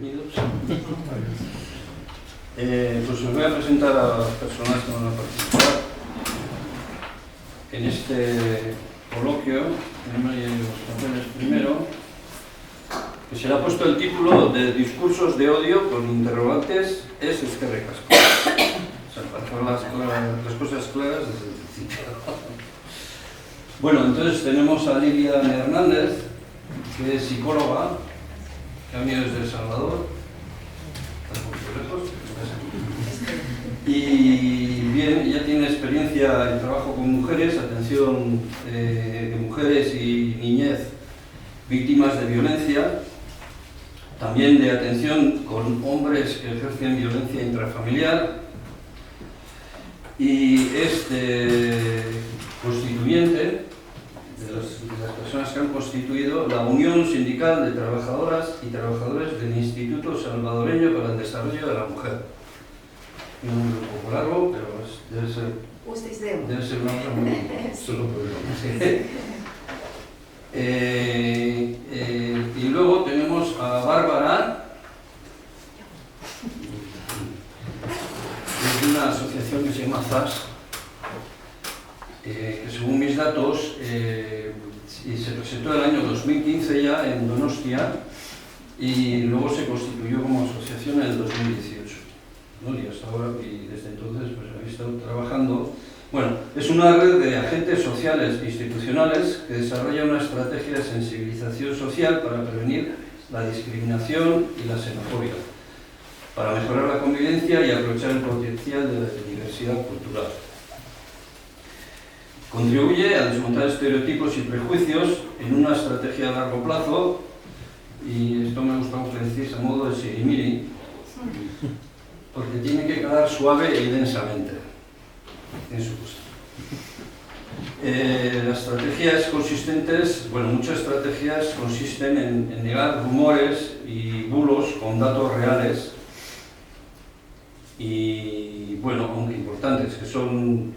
bienvenidos. Pues os voy a presentar a las personas que van a participar en este coloquio. Tenemos los papeles primero, que se le ha puesto el título de Discursos de odio con interrogantes, es Esquerra Casco. O sea, para hacer las cosas claras desde el principio. Bueno, entonces tenemos a Lilian Hernández, que es psicóloga, que ha venido desde El Salvador, está un poquito lejos, y bien, ella tiene experiencia en trabajo con mujeres, atención de mujeres y niñez víctimas de violencia, también de atención con hombres que ejercen violencia intrafamiliar, y es constituyente de las personas que han constituido la Unión Sindical de Trabajadoras y Trabajadores del Instituto Salvadoreño para el Desarrollo de la Mujer. Un nombre un poco largo, pero debe ser una cosa muy solo problema. Y luego tenemos a Bárbara, de una asociación que se llama ZAS, que según mis datos se presentó el año 2015 ya en Donostia y luego se constituyó como asociación en el 2018, ¿no? Y hasta ahora, y desde entonces pues habéis estado trabajando. Bueno, es una red de agentes sociales e institucionales que desarrolla una estrategia de sensibilización social para prevenir la discriminación y la xenofobia, para mejorar la convivencia y aprovechar el potencial de la diversidad cultural. Contribuye a desmontar estereotipos y prejuicios en una estrategia a largo plazo, y esto me gusta mucho decir a modo de sirimiri, porque tiene que quedar suave e densamente en su puesto. Las estrategias consistentes, bueno, muchas estrategias consisten en negar rumores y bulos con datos reales y, bueno, aunque importantes, que son,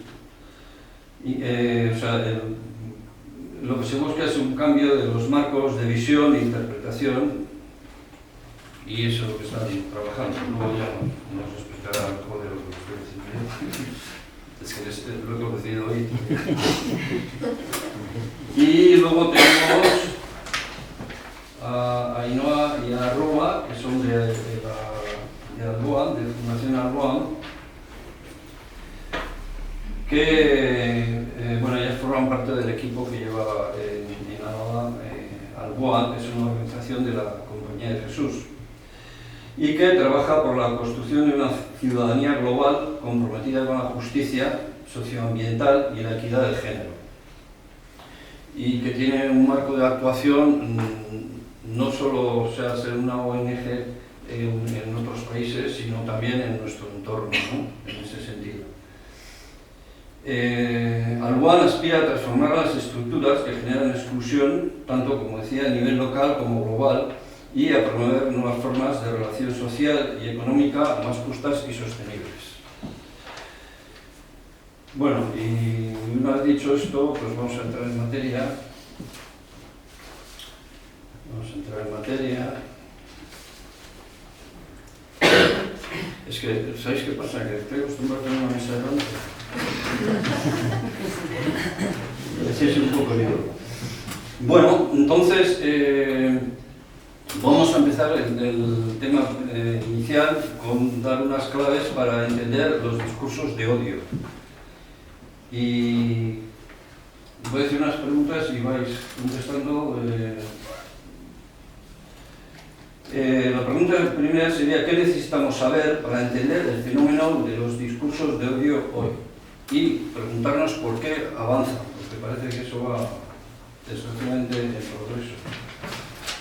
lo que se busca es un cambio de los marcos de visión e interpretación, y eso es lo que están trabajando. Luego ya nos explicará algo de lo que estoy diciendo. Es que lo he conocido hoy. Y luego tenemos a Ainhoa y a Roa, que son de Alboan, de Fundación Alboan, que bueno, ellas forman parte del equipo que lleva en Alboan, que es una organización de la Compañía de Jesús, y que trabaja por la construcción de una ciudadanía global comprometida con la justicia socioambiental y la equidad de género, y que tiene un marco de actuación no solo ser una ONG en otros países, sino también en nuestro entorno, ¿no? En ese sentido. Alboan aspira a transformar las estructuras que generan exclusión, tanto, como decía, a nivel local como global, y a promover nuevas formas de relación social y económica más justas y sostenibles. Bueno, y una vez dicho esto, pues vamos a entrar en materia. Es que, ¿sabéis qué pasa? Que estoy acostumbrado a tener una mesa delante. Así es un poco lío. Bueno, entonces, vamos a empezar el tema inicial con dar unas claves para entender los discursos de odio. Y voy a decir unas preguntas y vais contestando. La pregunta primera sería: ¿qué necesitamos saber para entender el fenómeno de los discursos de odio hoy? Y preguntarnos por qué avanzan, porque parece que eso va desgraciadamente en progreso.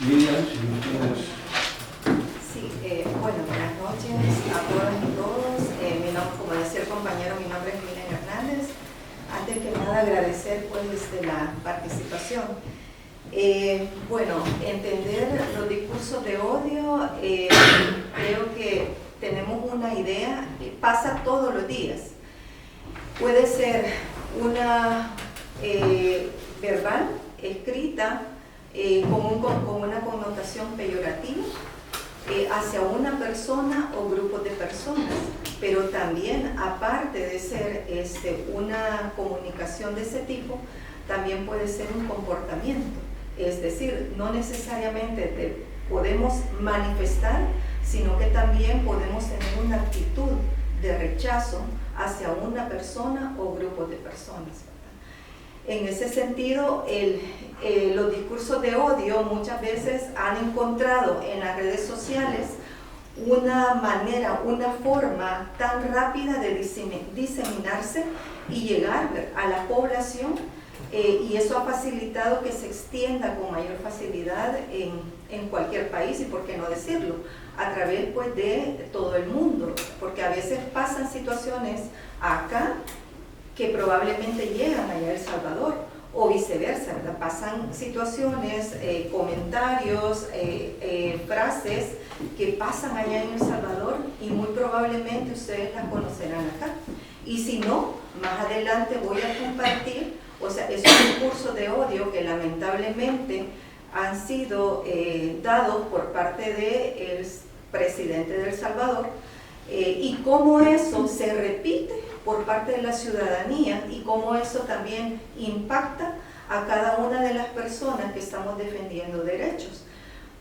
Lilian, si nos puedes... Sí, bueno, buenas noches a todas y todos. Como decía el compañero, mi nombre es Lilian Hernández. Antes que nada, agradecer pues la participación. Bueno, entender los discursos de odio, creo que tenemos una idea, pasa todos los días. Puede ser una verbal, escrita, con una connotación peyorativa, hacia una persona o grupo de personas, pero también, aparte de ser una comunicación de ese tipo, también puede ser un comportamiento. Es decir, no necesariamente podemos manifestar, sino que también podemos tener una actitud de rechazo hacia una persona o grupo de personas. En ese sentido, los discursos de odio muchas veces han encontrado en las redes sociales una manera, una forma tan rápida de diseminarse y llegar a la población, y eso ha facilitado que se extienda con mayor facilidad en cualquier país, y por qué no decirlo, a través pues de todo el mundo, porque a veces pasan situaciones acá que probablemente llegan allá a El Salvador, o viceversa, ¿verdad? Pasan situaciones, comentarios, frases que pasan allá en El Salvador y muy probablemente ustedes las conocerán acá. Y si no, más adelante voy a compartir, o sea, esos discursos de odio que lamentablemente han sido dados por parte del presidente de El Salvador, y cómo eso se repite por parte de la ciudadanía y cómo eso también impacta a cada una de las personas que estamos defendiendo derechos.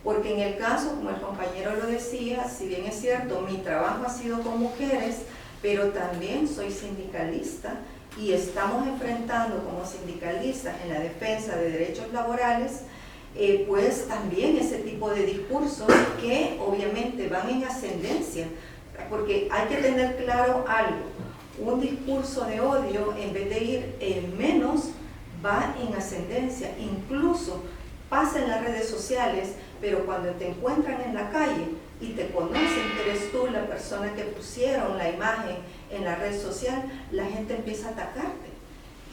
Porque en el caso, como el compañero lo decía, si bien es cierto, mi trabajo ha sido con mujeres, pero también soy sindicalista y estamos enfrentando como sindicalistas en la defensa de derechos laborales, pues también ese tipo de discursos que obviamente van en ascendencia, porque hay que tener claro algo: un discurso de odio, en vez de ir en menos, va en ascendencia, incluso pasa en las redes sociales, pero cuando te encuentran en la calle y te conocen que eres tú la persona que pusieron la imagen en la red social, la gente empieza a atacarte.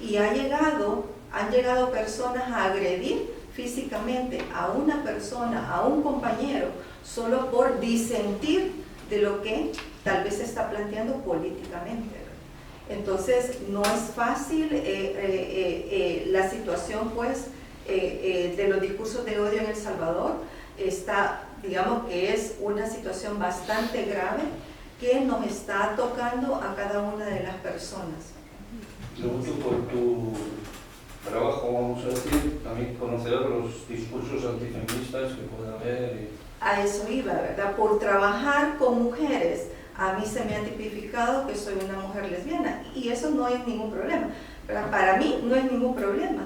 Y han llegado personas a agredir físicamente a una persona, a un compañero, solo por disentir de lo que tal vez se está planteando políticamente. Entonces no es fácil la situación pues de los discursos de odio en El Salvador. Está, digamos que es una situación bastante grave que nos está tocando a cada una de las personas. Pregunto por tu trabajo, vamos a decir, también conocerás los discursos antifeministas que puede haber. A eso iba, ¿verdad? Por trabajar con mujeres, a mí se me ha tipificado que soy una mujer lesbiana, y eso no es ningún problema. Para mí no es ningún problema,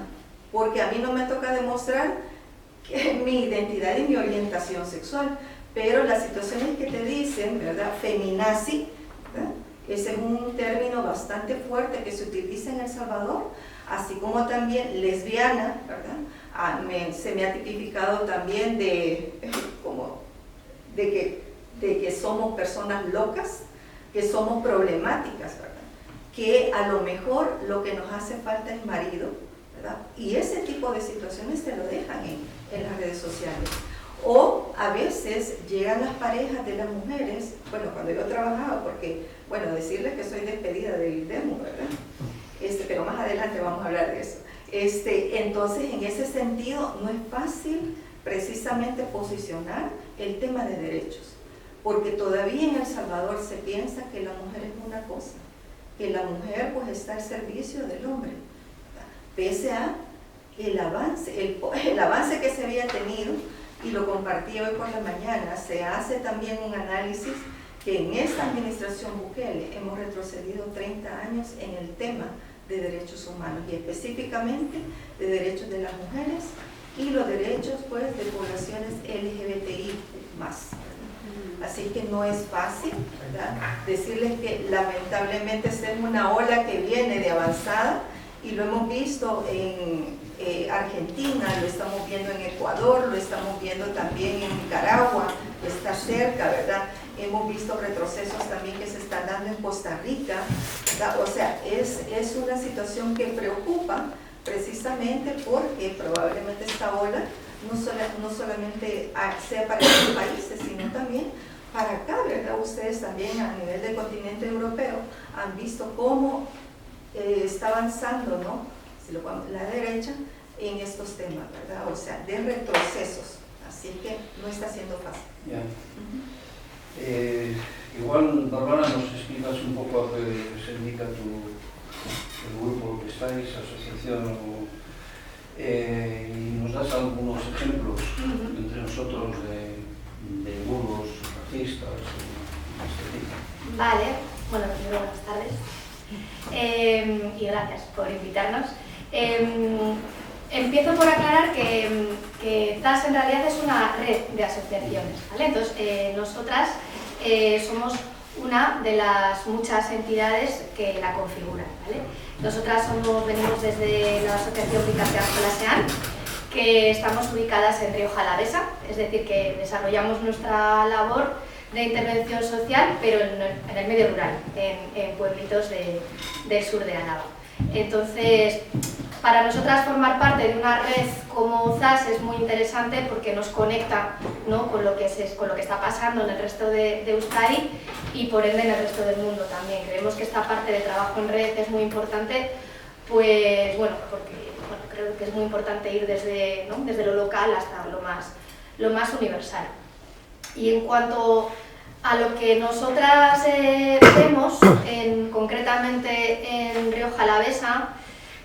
porque a mí no me toca demostrar mi identidad y mi orientación sexual, pero las situaciones que te dicen, ¿verdad? Feminazi, ¿verdad? Ese es un término bastante fuerte que se utiliza en El Salvador, así como también lesbiana, ¿verdad? Se me ha tipificado también de que somos personas locas, que somos problemáticas, ¿verdad? Que a lo mejor lo que nos hace falta es marido, ¿verdad? Y ese tipo de situaciones te lo dejan en las redes sociales. O a veces llegan las parejas de las mujeres, bueno, cuando yo trabajaba, porque, bueno, decirles que soy despedida del IDEMU, ¿verdad? Pero más adelante vamos a hablar de eso. Entonces, en ese sentido, no es fácil precisamente posicionar el tema de derechos, porque todavía en El Salvador se piensa que la mujer es una cosa, que la mujer pues está al servicio del hombre, pese a el avance que se había tenido, y lo compartí hoy por la mañana. Se hace también un análisis que en esta administración Bukele hemos retrocedido 30 años en el tema de derechos humanos, y específicamente de derechos de las mujeres y los derechos pues de poblaciones LGBTI más. Así que no es fácil, ¿verdad? Decirles que lamentablemente esta es una ola que viene de avanzada, y lo hemos visto en Argentina, lo estamos viendo en Ecuador, lo estamos viendo también en Nicaragua, que está cerca, ¿verdad? Hemos visto retrocesos también que se están dando en Costa Rica, ¿verdad? O sea, es una situación que preocupa precisamente porque probablemente esta ola no solamente sea para estos países, sino también para acá, ¿verdad? Ustedes también a nivel del continente europeo han visto cómo está avanzando, ¿no? La derecha en estos temas, ¿verdad? O sea, de retrocesos. Así que no está siendo fácil. Yeah. Bárbara, nos explicas un poco a qué se dedica el grupo que estáis, asociación, y nos das algunos ejemplos entre nosotros de bulos, artistas, este tipo. Vale, bueno, primero buenas tardes y gracias por invitarnos. Empiezo por aclarar que TAS en realidad es una red de asociaciones, ¿vale? Entonces, nosotras somos una de las muchas entidades que la configuran, ¿vale? Nosotras venimos desde la Asociación Picasean Jolasean, que estamos ubicadas en Rioja Alavesa, es decir, que desarrollamos nuestra labor de intervención social, pero en el medio rural, en pueblitos del sur de Álava. Entonces, para nosotras formar parte de una red como ZAS es muy interesante porque nos conecta, ¿no?, con lo que está pasando en el resto de Euskadi y por ende en el resto del mundo también. Creemos que esta parte de trabajo en red es muy importante, pues bueno, porque creo que es muy importante ir desde lo local hasta lo más universal. Y en cuanto a lo que nosotras vemos, concretamente en Rioja Alavesa,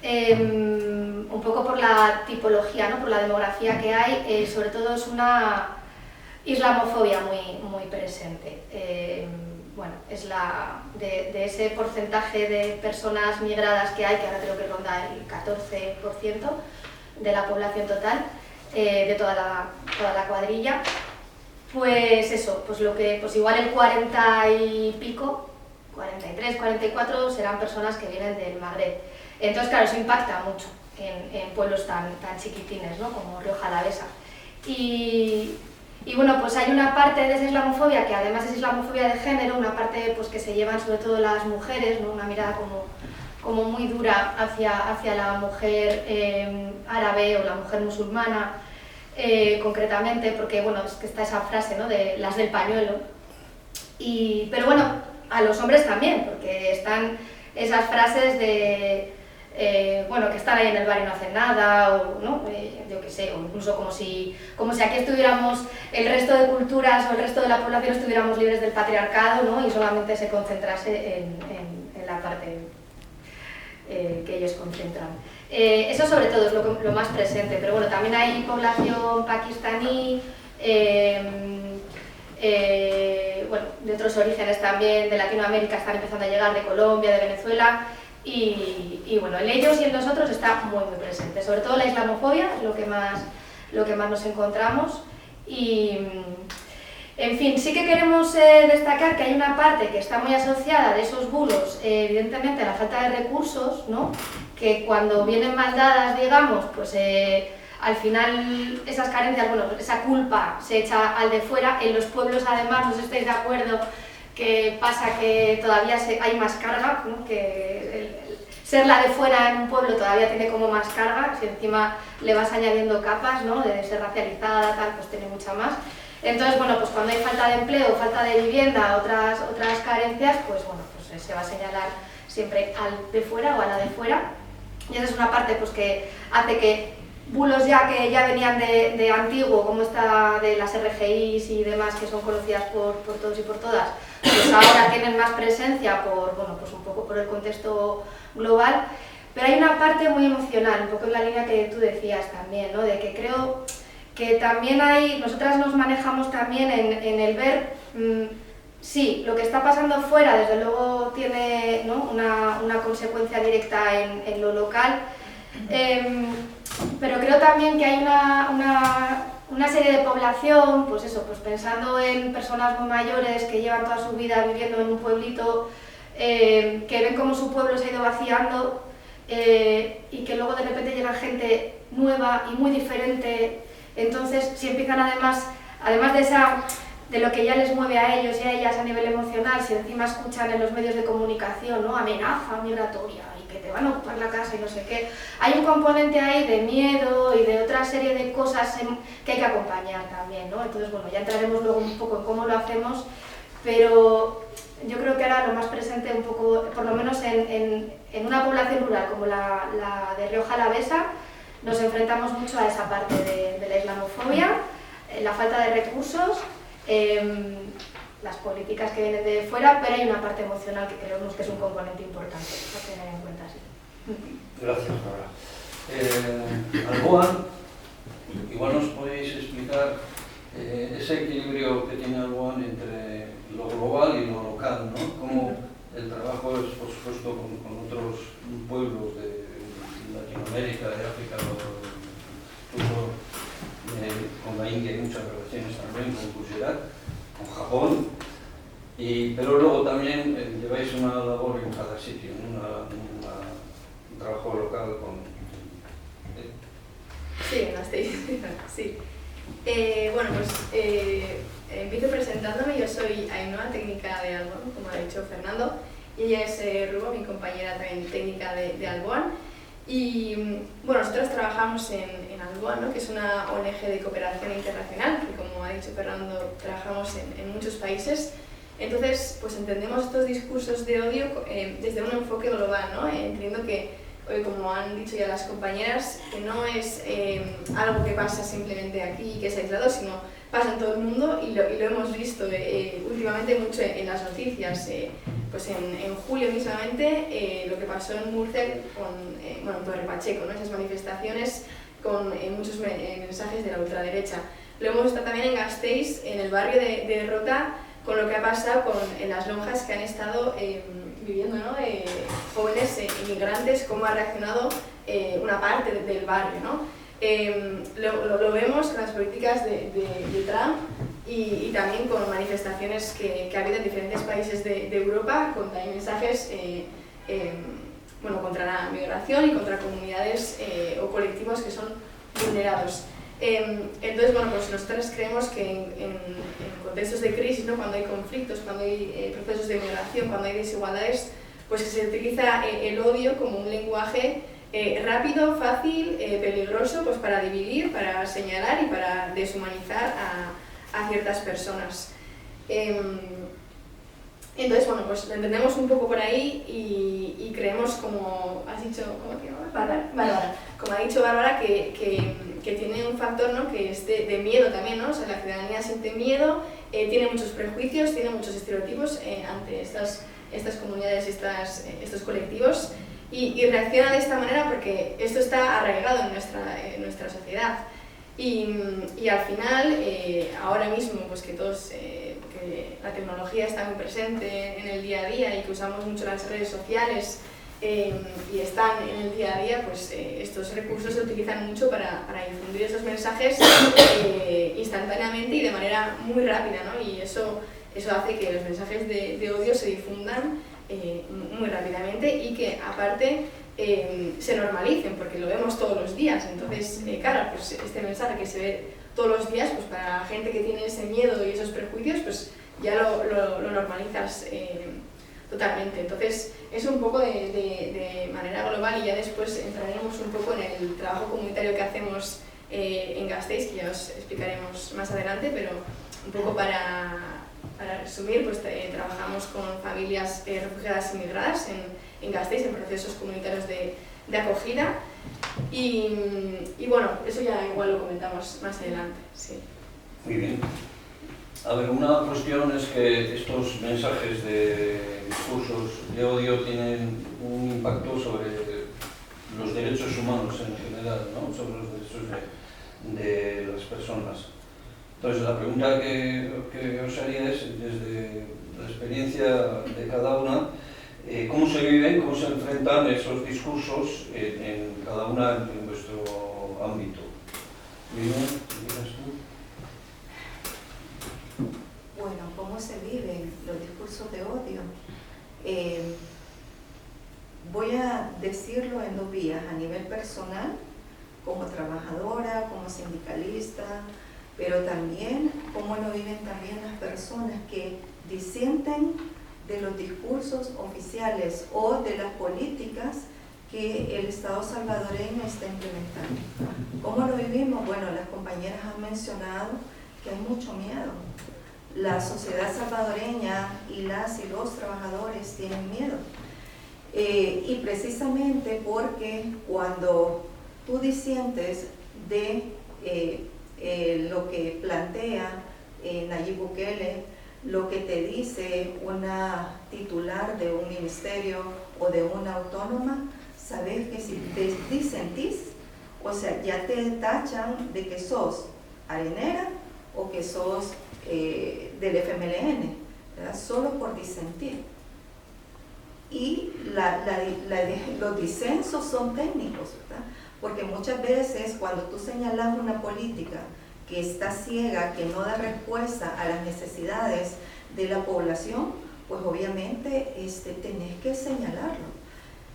un poco por la tipología, ¿no?, por la demografía que hay, sobre todo es una islamofobia muy presente. Bueno, es de ese porcentaje de personas migradas que hay, que ahora creo que ronda el 14% de la población total, de toda la cuadrilla. Pues eso, pues igual el 40 y pico, 43, 44 serán personas que vienen del Magreb. Entonces, claro, eso impacta mucho en pueblos tan chiquitines, ¿no?, como Rioja Alavesa. Y bueno, pues hay una parte de esa islamofobia que además es islamofobia de género, una parte pues que se llevan sobre todo las mujeres, ¿no?, una mirada como muy dura hacia la mujer árabe o la mujer musulmana, concretamente, porque bueno, es que está esa frase, ¿no?, de las del pañuelo. Pero bueno, a los hombres también, porque están esas frases de bueno, que están ahí en el bar y no hacen nada, o ¿no? Yo qué sé, o incluso como si aquí estuviéramos, el resto de culturas o el resto de la población estuviéramos libres del patriarcado, ¿no?, y solamente se concentrase en la parte que ellos concentran. Eso sobre todo es lo más presente, pero bueno, también hay población pakistaní, bueno, de otros orígenes también, de Latinoamérica están empezando a llegar, de Colombia, de Venezuela, y bueno, en ellos y en nosotros está muy presente, sobre todo la islamofobia es lo que más nos encontramos. Y en fin, sí que queremos destacar que hay una parte que está muy asociada de esos bulos, evidentemente a la falta de recursos, ¿no?, que cuando vienen mal dadas, digamos, pues al final esas carencias, bueno, esa culpa se echa al de fuera. En los pueblos además, no sé si estáis de acuerdo, que pasa que todavía hay más carga, ¿no?, que ser la de fuera en un pueblo todavía tiene como más carga, si encima le vas añadiendo capas, ¿no?, de ser racializada, tal, pues tiene mucha más. Entonces, bueno, pues cuando hay falta de empleo, falta de vivienda, otras carencias, pues bueno, pues se va a señalar siempre al de fuera o a la de fuera. Y esa es una parte pues que hace que bulos que ya venían de antiguo, como esta de las RGIs y demás, que son conocidas por todos y por todas, pues ahora tienen más presencia pues un poco por el contexto global. Pero hay una parte muy emocional, un poco en la línea que tú decías también, ¿no?, de que creo que también nosotras nos manejamos también en el ver, sí, lo que está pasando fuera desde luego tiene, ¿no?, una consecuencia directa en lo local, pero creo también que hay una serie de población, pues eso, pues pensando en personas muy mayores que llevan toda su vida viviendo en un pueblito, que ven cómo su pueblo se ha ido vaciando, y que luego de repente llega gente nueva y muy diferente. Entonces, si empiezan además de lo que ya les mueve a ellos y a ellas a nivel emocional, si encima escuchan en los medios de comunicación, ¿no?, amenaza migratoria y que te van a ocupar la casa y no sé qué, hay un componente ahí de miedo y de otra serie de cosas que hay que acompañar también, ¿no? Entonces, bueno, ya entraremos luego un poco en cómo lo hacemos, pero yo creo que ahora lo más presente un poco, por lo menos en una población rural como la de Rioja Alavesa, nos enfrentamos mucho a esa parte de la islamofobia, la falta de recursos, las políticas que vienen de fuera, pero hay una parte emocional que creemos que es un componente importante a tener en cuenta. Sí. Gracias, Bárbara. Alboan, igual nos podéis explicar ese equilibrio que tiene Alboan entre lo global y lo local, ¿no? Cómo el trabajo es, por supuesto, con otros pueblos de Latinoamérica, de África, incluso con la India hay muchas relaciones también, con Gujarat, con Japón, pero luego también lleváis una labor en cada sitio, ¿no? Un trabajo local con... Sí, sí. Bueno, pues empiezo presentándome. Yo soy Ainhoa, técnica de Alboan, como ha dicho Fernando, y ella es Ruba, mi compañera también técnica de Alboan. Y bueno, nosotros trabajamos en Alboan, ¿no? Que es una ONG de cooperación internacional, que como ha dicho Fernando, trabajamos en muchos países. Entonces, pues entendemos estos discursos de odio desde un enfoque global, ¿no? Entiendo que, como han dicho ya las compañeras, que no es algo que pasa simplemente aquí, que es aislado, sino pasa en todo el mundo y lo hemos visto últimamente mucho en las noticias. Pues en julio mismamente lo que pasó en Murcia en Torre Pacheco, ¿no? Esas manifestaciones con muchos mensajes de la ultraderecha. Lo hemos visto también en Gasteiz, en el barrio de Rota, con lo que ha pasado en las lonjas que han estado viviendo, ¿no? Jóvenes inmigrantes, cómo ha reaccionado una parte del barrio, ¿no? Lo vemos con las políticas de Trump y también con manifestaciones que ha habido en diferentes países de Europa, con también mensajes contra la migración y contra comunidades o colectivos que son vulnerados. Entonces, bueno, pues nosotros creemos que en contextos de crisis, ¿no? Cuando hay conflictos, cuando hay procesos de migración, cuando hay desigualdades, pues que se utiliza el odio como un lenguaje rápido, fácil, peligroso, pues para dividir, para señalar y para deshumanizar a ciertas personas. Entonces, bueno, pues lo entendemos un poco por ahí y creemos, como has dicho, ¿cómo te llamas? Bárbara. Como ha dicho Bárbara, que tiene un factor, ¿no? Que es de miedo también, ¿no? O sea, la ciudadanía siente miedo, tiene muchos prejuicios, tiene muchos estereotipos ante estas comunidades y estos colectivos y reacciona de esta manera porque esto está arraigado en nuestra sociedad. Y al final, ahora mismo, pues que la tecnología está muy presente en el día a día y que usamos mucho las redes sociales y están en el día a día, pues estos recursos se utilizan mucho para difundir esos mensajes instantáneamente y de manera muy rápida, ¿no? Y eso hace que los mensajes de odio se difundan muy rápidamente y que aparte se normalicen, porque lo vemos todos los días. Entonces, claro, pues este mensaje que se ve todos los días, pues para la gente que tiene ese miedo y esos prejuicios, pues ya lo normalizas totalmente. Entonces, es un poco de manera global y ya después entraremos un poco en el trabajo comunitario que hacemos en Gasteiz, que ya os explicaremos más adelante, pero un poco para resumir, pues trabajamos con familias refugiadas y migradas en Gasteiz, en procesos comunitarios de acogida y bueno, eso ya igual lo comentamos más adelante. Sí. Muy bien. A ver, una cuestión es que estos mensajes de discursos de odio tienen un impacto sobre los derechos humanos en general, ¿no? Sobre los derechos de las personas. Entonces, la pregunta que os haría es, desde la experiencia de cada una, ¿cómo se viven, cómo se enfrentan esos discursos en cada una en vuestro ámbito? Lina, ¿quieres tú? Bueno, ¿cómo se viven los discursos de odio? Voy a decirlo en dos vías, a nivel personal, como trabajadora, como sindicalista, pero también cómo lo viven también las personas que disienten de los discursos oficiales o de las políticas que el Estado salvadoreño está implementando. ¿Cómo lo vivimos? Bueno, las compañeras han mencionado que hay mucho miedo. La sociedad salvadoreña y las y los trabajadores tienen miedo. Y precisamente porque cuando tú disientes de lo que plantea Nayib Bukele, lo que te dice una titular de un ministerio o de una autónoma, sabes que si te disentís, o sea, ya te tachan de que sos arenera o que sos del FMLN, ¿verdad? Solo por disentir. Y los disensos son técnicos, ¿verdad? Porque muchas veces cuando tú señalas una política que está ciega, que no da respuesta a las necesidades de la población, pues obviamente tenés que señalarlo.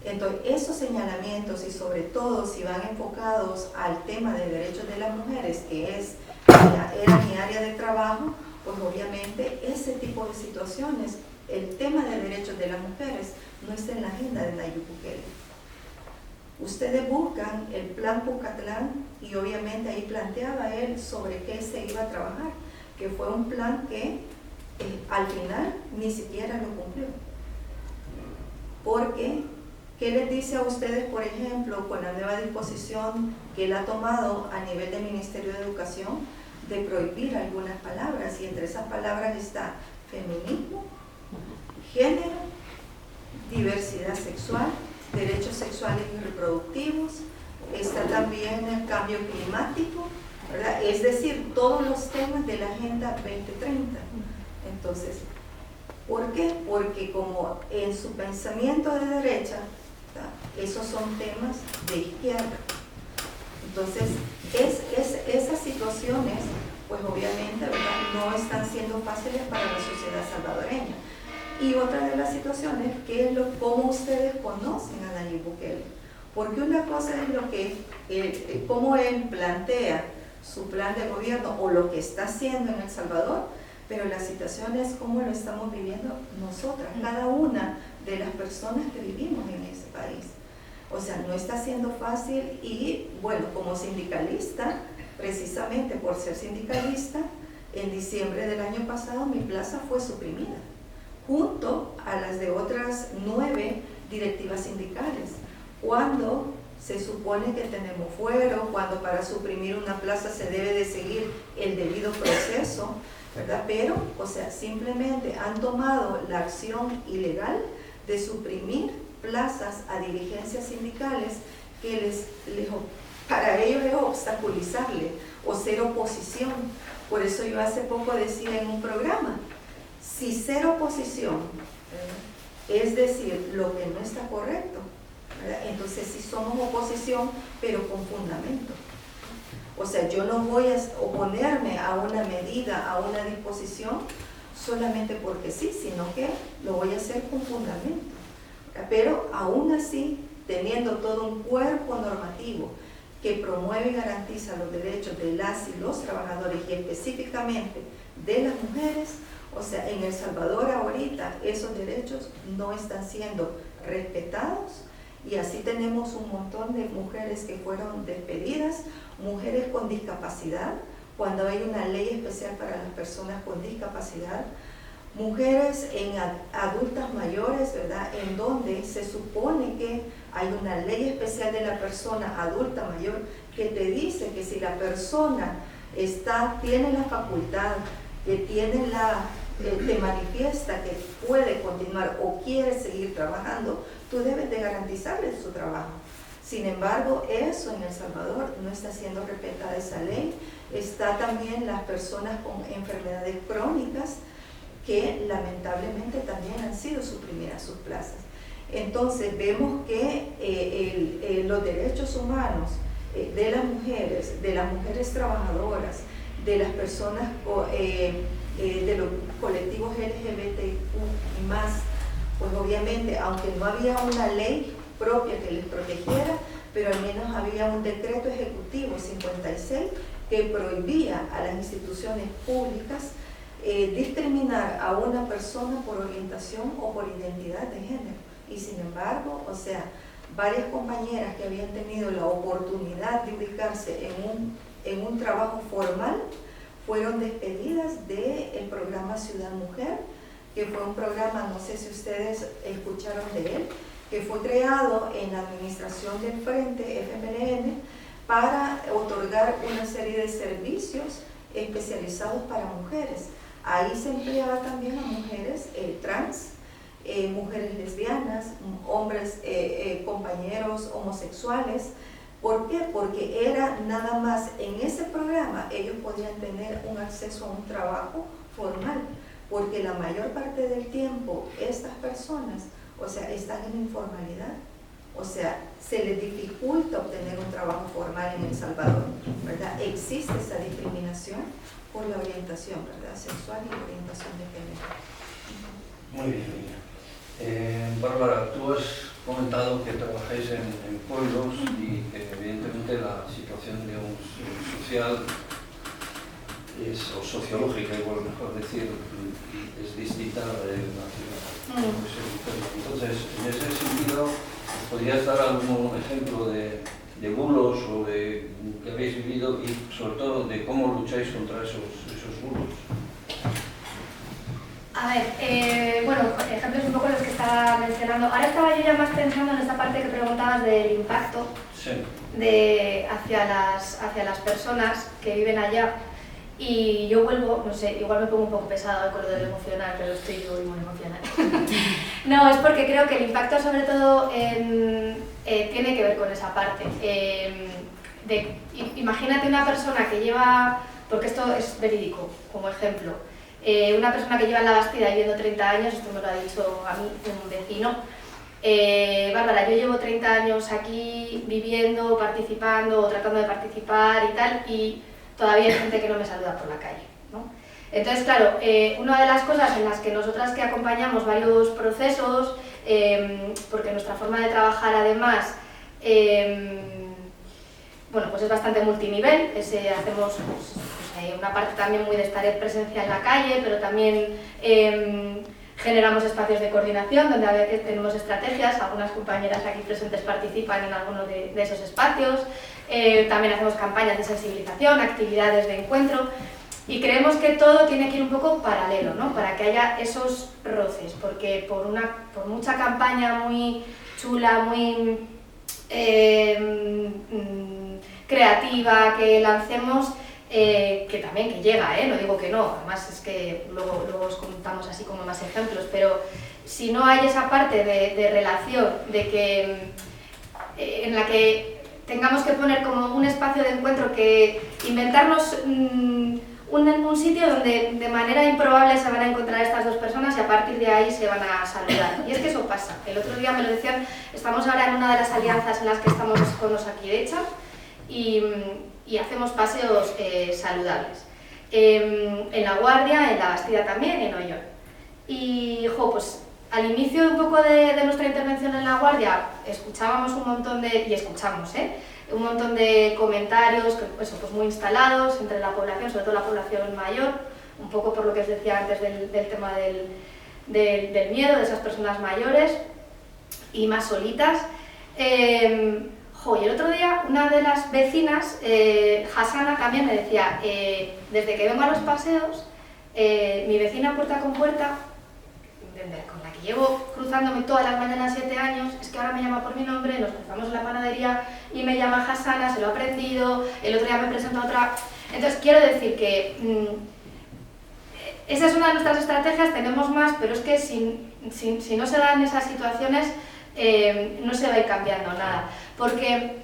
Entonces, esos señalamientos, y sobre todo si van enfocados al tema de derechos de las mujeres, que era mi área de trabajo, pues obviamente ese tipo de situaciones, el tema de derechos de las mujeres no está en la agenda de Nayib Bukele. Ustedes buscan el plan Pucatlán y obviamente ahí planteaba él sobre qué se iba a trabajar, que fue un plan que al final ni siquiera lo cumplió. Porque, ¿qué les dice a ustedes, por ejemplo, con la nueva disposición que él ha tomado a nivel del Ministerio de Educación de prohibir algunas palabras? Y entre esas palabras está feminismo, género, diversidad sexual, derechos sexuales y reproductivos, está también el cambio climático, ¿verdad? Es decir, todos los temas de la Agenda 2030. Entonces, ¿por qué? Porque como en su pensamiento de derecha, ¿verdad?, esos son temas de izquierda. Entonces, esas situaciones, pues obviamente, ¿verdad?, no están siendo fáciles para la sociedad salvadoreña. Y otra de las situaciones, que es cómo ustedes conocen a Nayib Bukele. Porque una cosa es cómo él plantea su plan de gobierno o lo que está haciendo en El Salvador, pero la situación es cómo lo estamos viviendo nosotras, cada una de las personas que vivimos en ese país. O sea, no está siendo fácil y, bueno, como sindicalista, precisamente por ser sindicalista, en diciembre del año pasado mi plaza fue suprimida, junto a las de otras 9 directivas sindicales, cuando se supone que tenemos fuero, cuando para suprimir una plaza se debe de seguir el debido proceso, ¿verdad? Pero, o sea, simplemente han tomado la acción ilegal de suprimir plazas a dirigencias sindicales que para ellos es obstaculizarle o ser oposición. Por eso yo hace poco decía en un programa, si ser oposición es decir lo que no está correcto, ¿verdad?, entonces sí somos oposición, pero con fundamento. O sea, yo no voy a oponerme a una medida, a una disposición, solamente porque sí, sino que lo voy a hacer con fundamento. Pero aún así, teniendo todo un cuerpo normativo que promueve y garantiza los derechos de las y los trabajadores y específicamente de las mujeres, o sea, en El Salvador ahorita esos derechos no están siendo respetados y así tenemos un montón de mujeres que fueron despedidas, mujeres con discapacidad, cuando hay una ley especial para las personas con discapacidad, mujeres en adultas mayores, ¿verdad?, en donde se supone que hay una ley especial de la persona adulta mayor que te dice que si la persona tiene la facultad, que tiene te manifiesta que puede continuar o quiere seguir trabajando, tú debes de garantizarle su trabajo. Sin embargo, eso en El Salvador no está siendo respetada esa ley. Está también las personas con enfermedades crónicas que lamentablemente también han sido suprimidas sus plazas. Entonces vemos que los derechos humanos de las mujeres trabajadoras, de las personas de los colectivos LGBTQ y más, pues obviamente, aunque no había una ley propia que les protegiera, pero al menos había un decreto ejecutivo 56 que prohibía a las instituciones públicas discriminar a una persona por orientación o por identidad de género. Y sin embargo, o sea, varias compañeras que habían tenido la oportunidad de ubicarse en un trabajo formal fueron despedidas del programa Ciudad Mujer, que fue un programa, no sé si ustedes escucharon de él, que fue creado en la administración del Frente FMLN para otorgar una serie de servicios especializados para mujeres. Ahí se empleaba también a mujeres trans, mujeres lesbianas, hombres, compañeros homosexuales. ¿Por qué? Porque era nada más en ese programa ellos podían tener un acceso a un trabajo formal, porque la mayor parte del tiempo estas personas, o sea, están en informalidad, o sea, se les dificulta obtener un trabajo formal en El Salvador, ¿verdad? Existe esa discriminación por la orientación, ¿verdad? Sexual y orientación de género. Muy bien, Lina. Bárbara, tú has comentado que trabajáis en pueblos y que evidentemente la situación, digamos, social o sociológica, igual mejor decir, es distinta a la de la ciudad. Entonces, en ese sentido, ¿podrías dar algún ejemplo de bulos o de que habéis vivido y sobre todo de cómo lucháis contra esos bulos? A ver, bueno, ejemplos un poco los que estaba mencionando. Ahora estaba yo ya más pensando en esta parte que preguntabas del impacto hacia las personas que viven allá. Y yo vuelvo, no sé, igual me pongo un poco pesado con lo del emocional, pero estoy muy emocional. No, es porque creo que el impacto sobre todo tiene que ver con esa parte. Imagínate una persona que lleva, porque esto es verídico, como ejemplo, una persona que lleva en La Bastida viviendo 30 años, esto me lo ha dicho a mí un vecino. Bárbara, yo llevo 30 años aquí viviendo, participando, tratando de participar y tal, y todavía hay gente que no me saluda por la calle, ¿no? Entonces, claro, una de las cosas en las que nosotras que acompañamos varios procesos, porque nuestra forma de trabajar además, bueno, pues es bastante multinivel, hacemos una parte también muy de estar en presencia en la calle, pero también generamos espacios de coordinación donde a veces tenemos estrategias, algunas compañeras aquí presentes participan en algunos de esos espacios, también hacemos campañas de sensibilización, actividades de encuentro, y creemos que todo tiene que ir un poco paralelo, ¿no? Para que haya esos roces, porque por mucha campaña muy chula, muy creativa que lancemos, que también que llega, no digo que no, además es que luego os contamos así como más ejemplos, pero si no hay esa parte de relación, de que en la que tengamos que poner como un espacio de encuentro, que inventarnos un sitio donde de manera improbable se van a encontrar estas dos personas y a partir de ahí se van a saludar. Y es que eso pasa. El otro día me lo decían, estamos ahora en una de las alianzas en las que estamos con Osakidecha y hacemos paseos saludables. En La Guardia, en La Bastida también y en Ollón. Y pues al inicio un poco de nuestra intervención en La Guardia escuchábamos un montón un montón de comentarios pues muy instalados entre la población, sobre todo la población mayor, un poco por lo que os decía antes del tema del miedo de esas personas mayores y más solitas. Y el otro día una de las vecinas, Hasana, también me decía, desde que vengo a los paseos, mi vecina puerta con puerta, con la que llevo cruzándome todas las mañanas 7 años, es que ahora me llama por mi nombre, nos cruzamos en la panadería y me llama Hasana, se lo he aprendido, el otro día me presentó a otra. Entonces quiero decir que esa es una de nuestras estrategias, tenemos más, pero es que si no se dan esas situaciones no se va a ir cambiando nada. Porque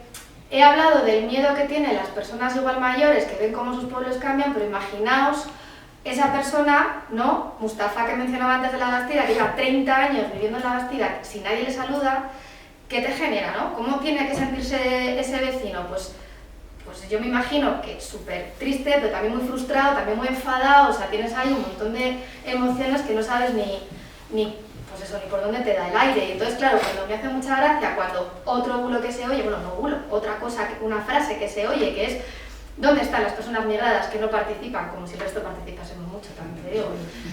he hablado del miedo que tienen las personas igual mayores que ven cómo sus pueblos cambian, pero imaginaos esa persona, ¿no? Mustafa, que mencionaba antes de La Bastida, que lleva 30 años viviendo en La Bastida, si nadie le saluda, ¿qué te genera, no? ¿Cómo tiene que sentirse ese vecino? Pues yo me imagino que súper triste, pero también muy frustrado, también muy enfadado, o sea, tienes ahí un montón de emociones que no sabes ni por dónde te da el aire. Y entonces, claro, cuando me hace mucha gracia, cuando otro bulo que se oye, bueno, no bulo, otra cosa, una frase que se oye, que es ¿dónde están las personas migradas que no participan? Como si el resto participásemos mucho, también te digo.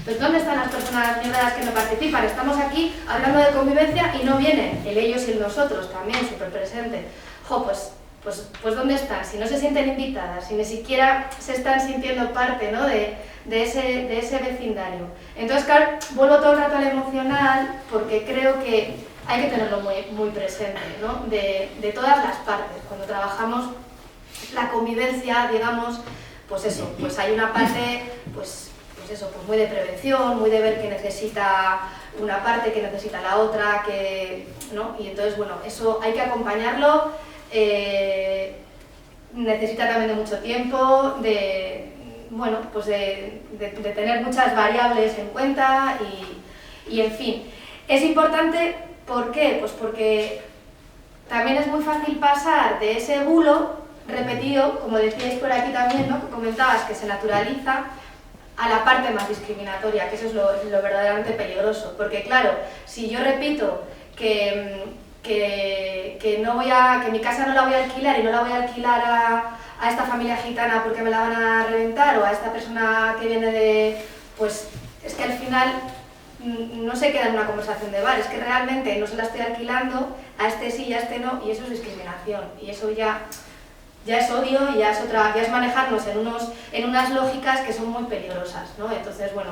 Pues ¿dónde están las personas migradas que no participan? Estamos aquí hablando de convivencia y no vienen, el ellos y el nosotros también, súper presente. Pues ¿dónde están? Si no se sienten invitadas, si ni siquiera se están sintiendo parte, ¿no? de ese vecindario. Entonces, claro, vuelvo todo el rato al emocional porque creo que hay que tenerlo muy presente, ¿no? De todas las partes. Cuando trabajamos la convivencia, digamos, pues eso, pues hay una parte pues pues eso, pues muy de prevención, muy de ver qué necesita una parte, qué necesita la otra, ¿no? Y entonces, bueno, eso hay que acompañarlo, necesita también de mucho tiempo, bueno, pues de tener muchas variables en cuenta y en fin. Es importante, ¿por qué? Pues porque también es muy fácil pasar de ese bulo repetido, como decíais por aquí también, ¿no? Que comentabas que se naturaliza, a la parte más discriminatoria, que eso es lo verdaderamente peligroso. Porque claro, si yo repito que mi casa no la voy a alquilar y no la voy a alquilar a esta familia gitana porque me la van a reventar, o a esta persona que viene de... pues es que al final no se queda en una conversación de bar, es que realmente no se la estoy alquilando, a este sí y a este no, y eso es discriminación, y eso ya es odio y ya es manejarnos en unas lógicas que son muy peligrosas, ¿no? Entonces, bueno,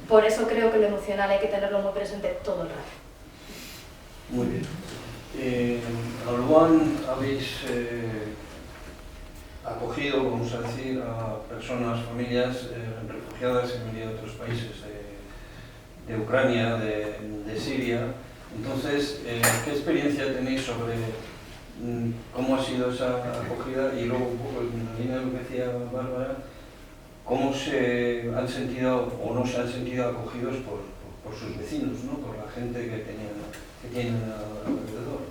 por eso creo que lo emocional hay que tenerlo muy presente todo el rato. Muy bien. Alban, habéis acogido, vamos a decir, a personas, familias refugiadas en medio de otros países, de Ucrania, de Siria. Entonces, ¿qué experiencia tenéis sobre cómo ha sido esa acogida? Y luego, un poco en la línea de lo que decía Bárbara, ¿cómo se han sentido o no se han sentido acogidos por sus vecinos, ¿no? Por la gente que tienen alrededor?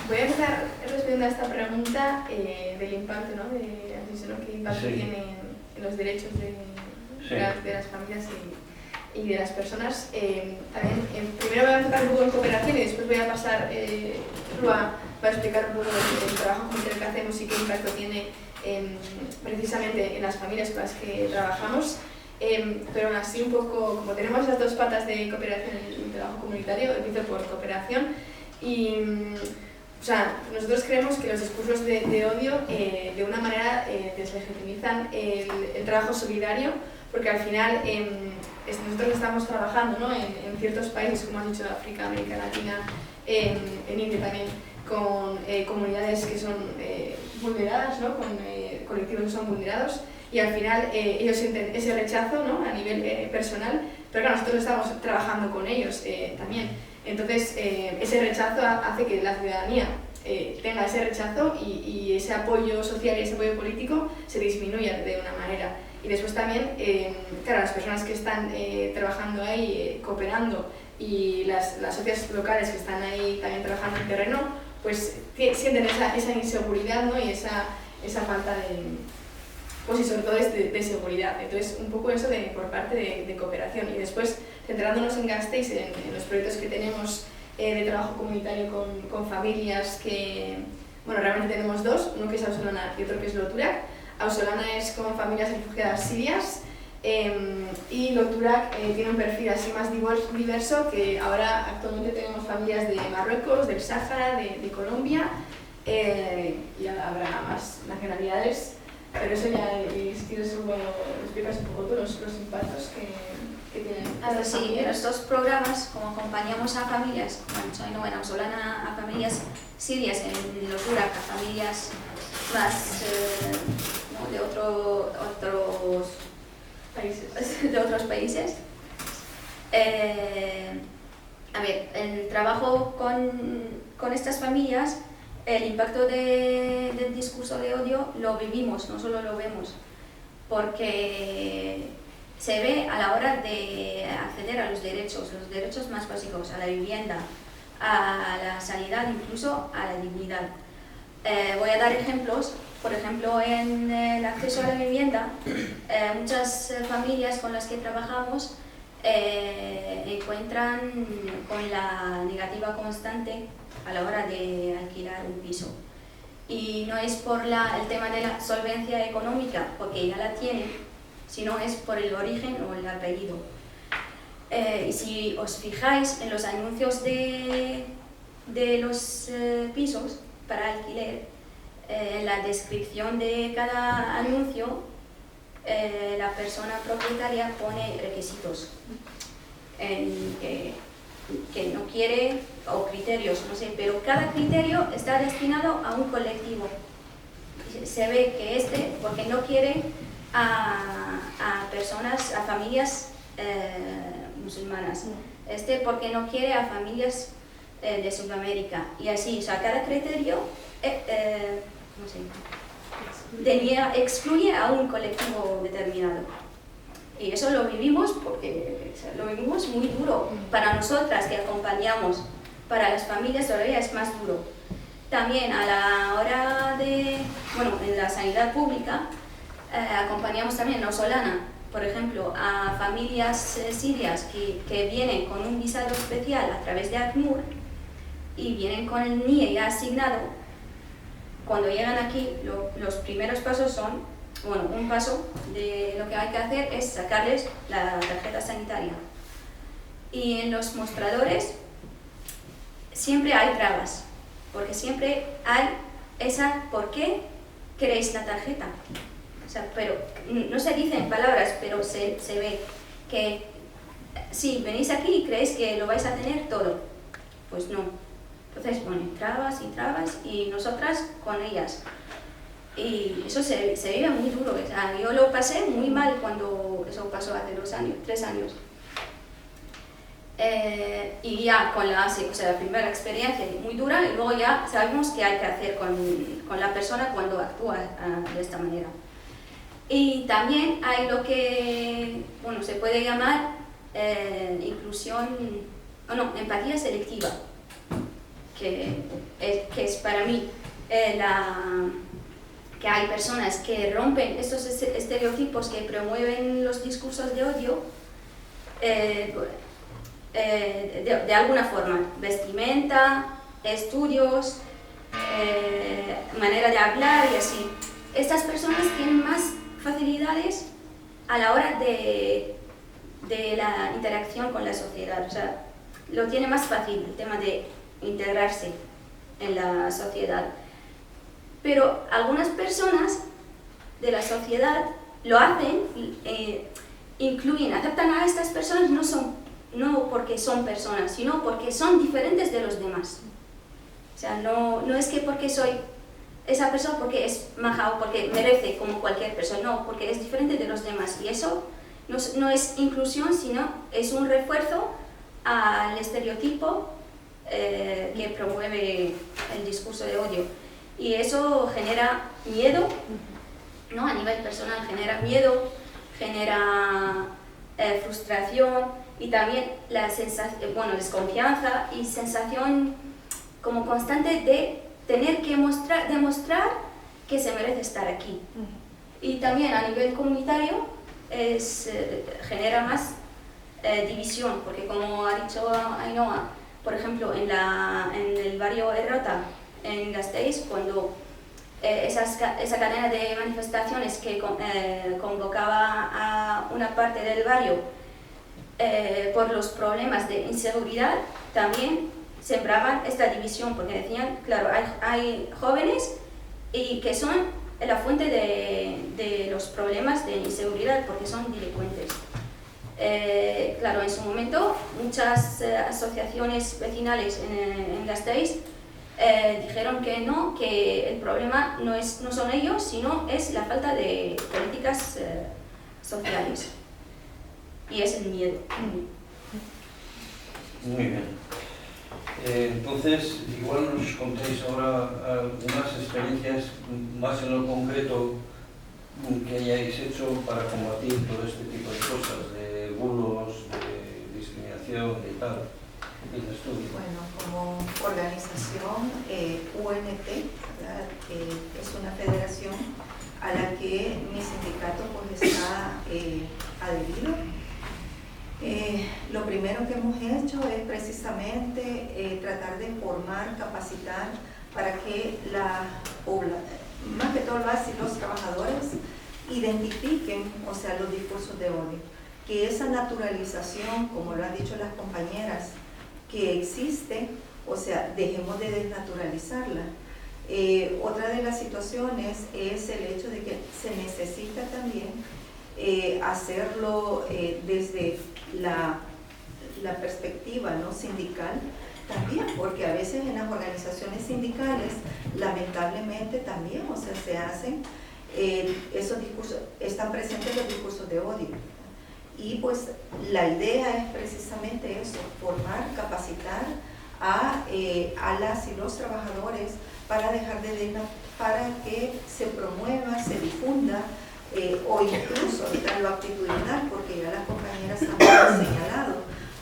Voy a empezar respondiendo a esta pregunta del impacto, ¿no? ¿Qué impacto tiene en los derechos de las familias y de las personas? También, primero voy a enfocar un poco en cooperación y después voy a pasar, va a explicar un poco el trabajo que hacemos y qué impacto tiene precisamente en las familias con las que trabajamos. Pero aún así, un poco, como tenemos las dos patas de cooperación y trabajo comunitario, empiezo por cooperación. Y, o sea, nosotros creemos que los discursos de odio de una manera deslegitimizan el trabajo solidario, porque al final nosotros estamos trabajando, ¿no? en ciertos países, como has dicho, África, América Latina, en India también, con comunidades que son vulneradas, ¿no? Con colectivos que son vulnerados. Y al final ellos sienten ese rechazo, ¿no? A nivel personal, pero claro, nosotros estamos trabajando con ellos también. Entonces, ese rechazo hace que la ciudadanía tenga ese rechazo y ese apoyo social y ese apoyo político se disminuya de una manera. Y después también, claro, las personas que están trabajando ahí, cooperando, y las sociedades locales que están ahí también trabajando en terreno, pues sienten esa inseguridad, ¿no? Y esa falta de... pues y sobre todo de seguridad. Entonces, un poco eso por parte de cooperación. Y después, centrándonos en Gasteiz, en los proyectos que tenemos de trabajo comunitario con familias que, bueno, realmente tenemos dos, uno que es Ausolana y otro que es Loturak. Ausolana es con familias refugiadas sirias y Loturak tiene un perfil así más diverso, que ahora actualmente tenemos familias de Marruecos, del Sáhara, de Colombia, y habrá más nacionalidades. Pero eso ya, si quieres, explicas un poco todos los impactos que tienen. Sí, en los dos programas, como acompañamos a familias, como en Ausolana, a familias sirias, en Loturak a familias más ¿no? de otros países. A ver, el trabajo con estas familias, el impacto del discurso de odio lo vivimos, no solo lo vemos, porque se ve a la hora de acceder a los derechos más básicos, a la vivienda, a la sanidad, incluso a la dignidad. Voy a dar ejemplos. Por ejemplo, en el acceso a la vivienda, muchas familias con las que trabajamos encuentran con la negativa constante a la hora de alquilar un piso. Y no es por el tema de la solvencia económica, porque ya la tienen, sino es por el origen o el apellido. Y si os fijáis en los anuncios de los pisos para alquiler, en la descripción de cada anuncio, la persona propietaria pone requisitos que no quiere, o criterios, no sé, pero cada criterio está destinado a un colectivo. Se ve que porque no quiere a personas, a familias musulmanas. Porque no quiere a familias de Sudamérica. Y así, o sea, cada criterio ¿cómo se llama? Excluye a un colectivo determinado. Y eso lo vivimos porque lo vivimos muy duro. Para nosotras que acompañamos, para las familias todavía es más duro. También a la hora de, en la sanidad pública, acompañamos también no Solana, por ejemplo, a familias sirias que vienen con un visado especial a través de ACNUR y vienen con el NIE ya asignado. Cuando llegan aquí, los primeros pasos son, un paso de lo que hay que hacer es sacarles la tarjeta sanitaria. Y en los mostradores siempre hay trabas, porque siempre hay ¿por qué queréis la tarjeta? O sea, pero no se dice en palabras, pero se ve que si venís aquí y creéis que lo vais a tener todo, pues no. Entonces ponen trabas y trabas y nosotras con ellas. Y eso se vive muy duro. O sea, yo lo pasé muy mal cuando eso pasó hace 3 años. Y ya con la primera experiencia muy dura, y luego ya sabemos qué hay que hacer con la persona cuando actúa de esta manera. Y también hay lo que se puede llamar empatía selectiva, que es para mí que hay personas que rompen estos estereotipos que promueven los discursos de odio de alguna forma, vestimenta, estudios, manera de hablar y así. Estas personas tienen más facilidades a la hora de la interacción con la sociedad, o sea, lo tiene más fácil el tema de integrarse en la sociedad. Pero algunas personas de la sociedad lo hacen, aceptan a estas personas no porque son personas, sino porque son diferentes de los demás. O sea, no es que porque soy esa persona porque es maja o porque merece como cualquier persona, no, porque es diferente de los demás. Y eso no es inclusión, sino es un refuerzo al estereotipo que promueve el discurso de odio. Y eso genera miedo, ¿no? A nivel personal genera miedo, genera frustración y también la desconfianza y sensación como constante de tener que demostrar que se merece estar aquí. Y también a nivel comunitario genera más división, porque como ha dicho Ainhoa, por ejemplo, en el barrio Errota, en Gasteiz, cuando esa cadena de manifestaciones que convocaba a una parte del barrio por los problemas de inseguridad, también sembraban esta división, porque decían, claro, hay jóvenes y que son la fuente de los problemas de inseguridad, porque son delincuentes. Claro, en su momento muchas asociaciones vecinales en Gasteiz dijeron que no, que el problema no son ellos, sino es la falta de políticas sociales. Y es el miedo. Muy bien. Entonces, igual nos contéis ahora algunas experiencias más en lo concreto que hayáis hecho para combatir todo este tipo de cosas, de bulos, de discriminación y tal. Bueno, como organización, UNT, ¿verdad? Es una federación a la que mi sindicato pues está adherido. Lo primero que hemos hecho es precisamente tratar de formar, capacitar para que más que todo los trabajadores identifiquen, o sea, los discursos de odio, que esa naturalización, como lo han dicho las compañeras, que existe, o sea, dejemos de desnaturalizarla. Otra de las situaciones es el hecho de que se necesita también hacerlo desde la perspectiva, ¿no?, sindical también, porque a veces en las organizaciones sindicales lamentablemente también, o sea, se hacen esos discursos, están presentes los discursos de odio. Y pues la idea es precisamente eso, formar, capacitar a las y los trabajadores para para que se promueva, se difunda, o incluso lo actitudinal, porque ya las compañeras también han señalado,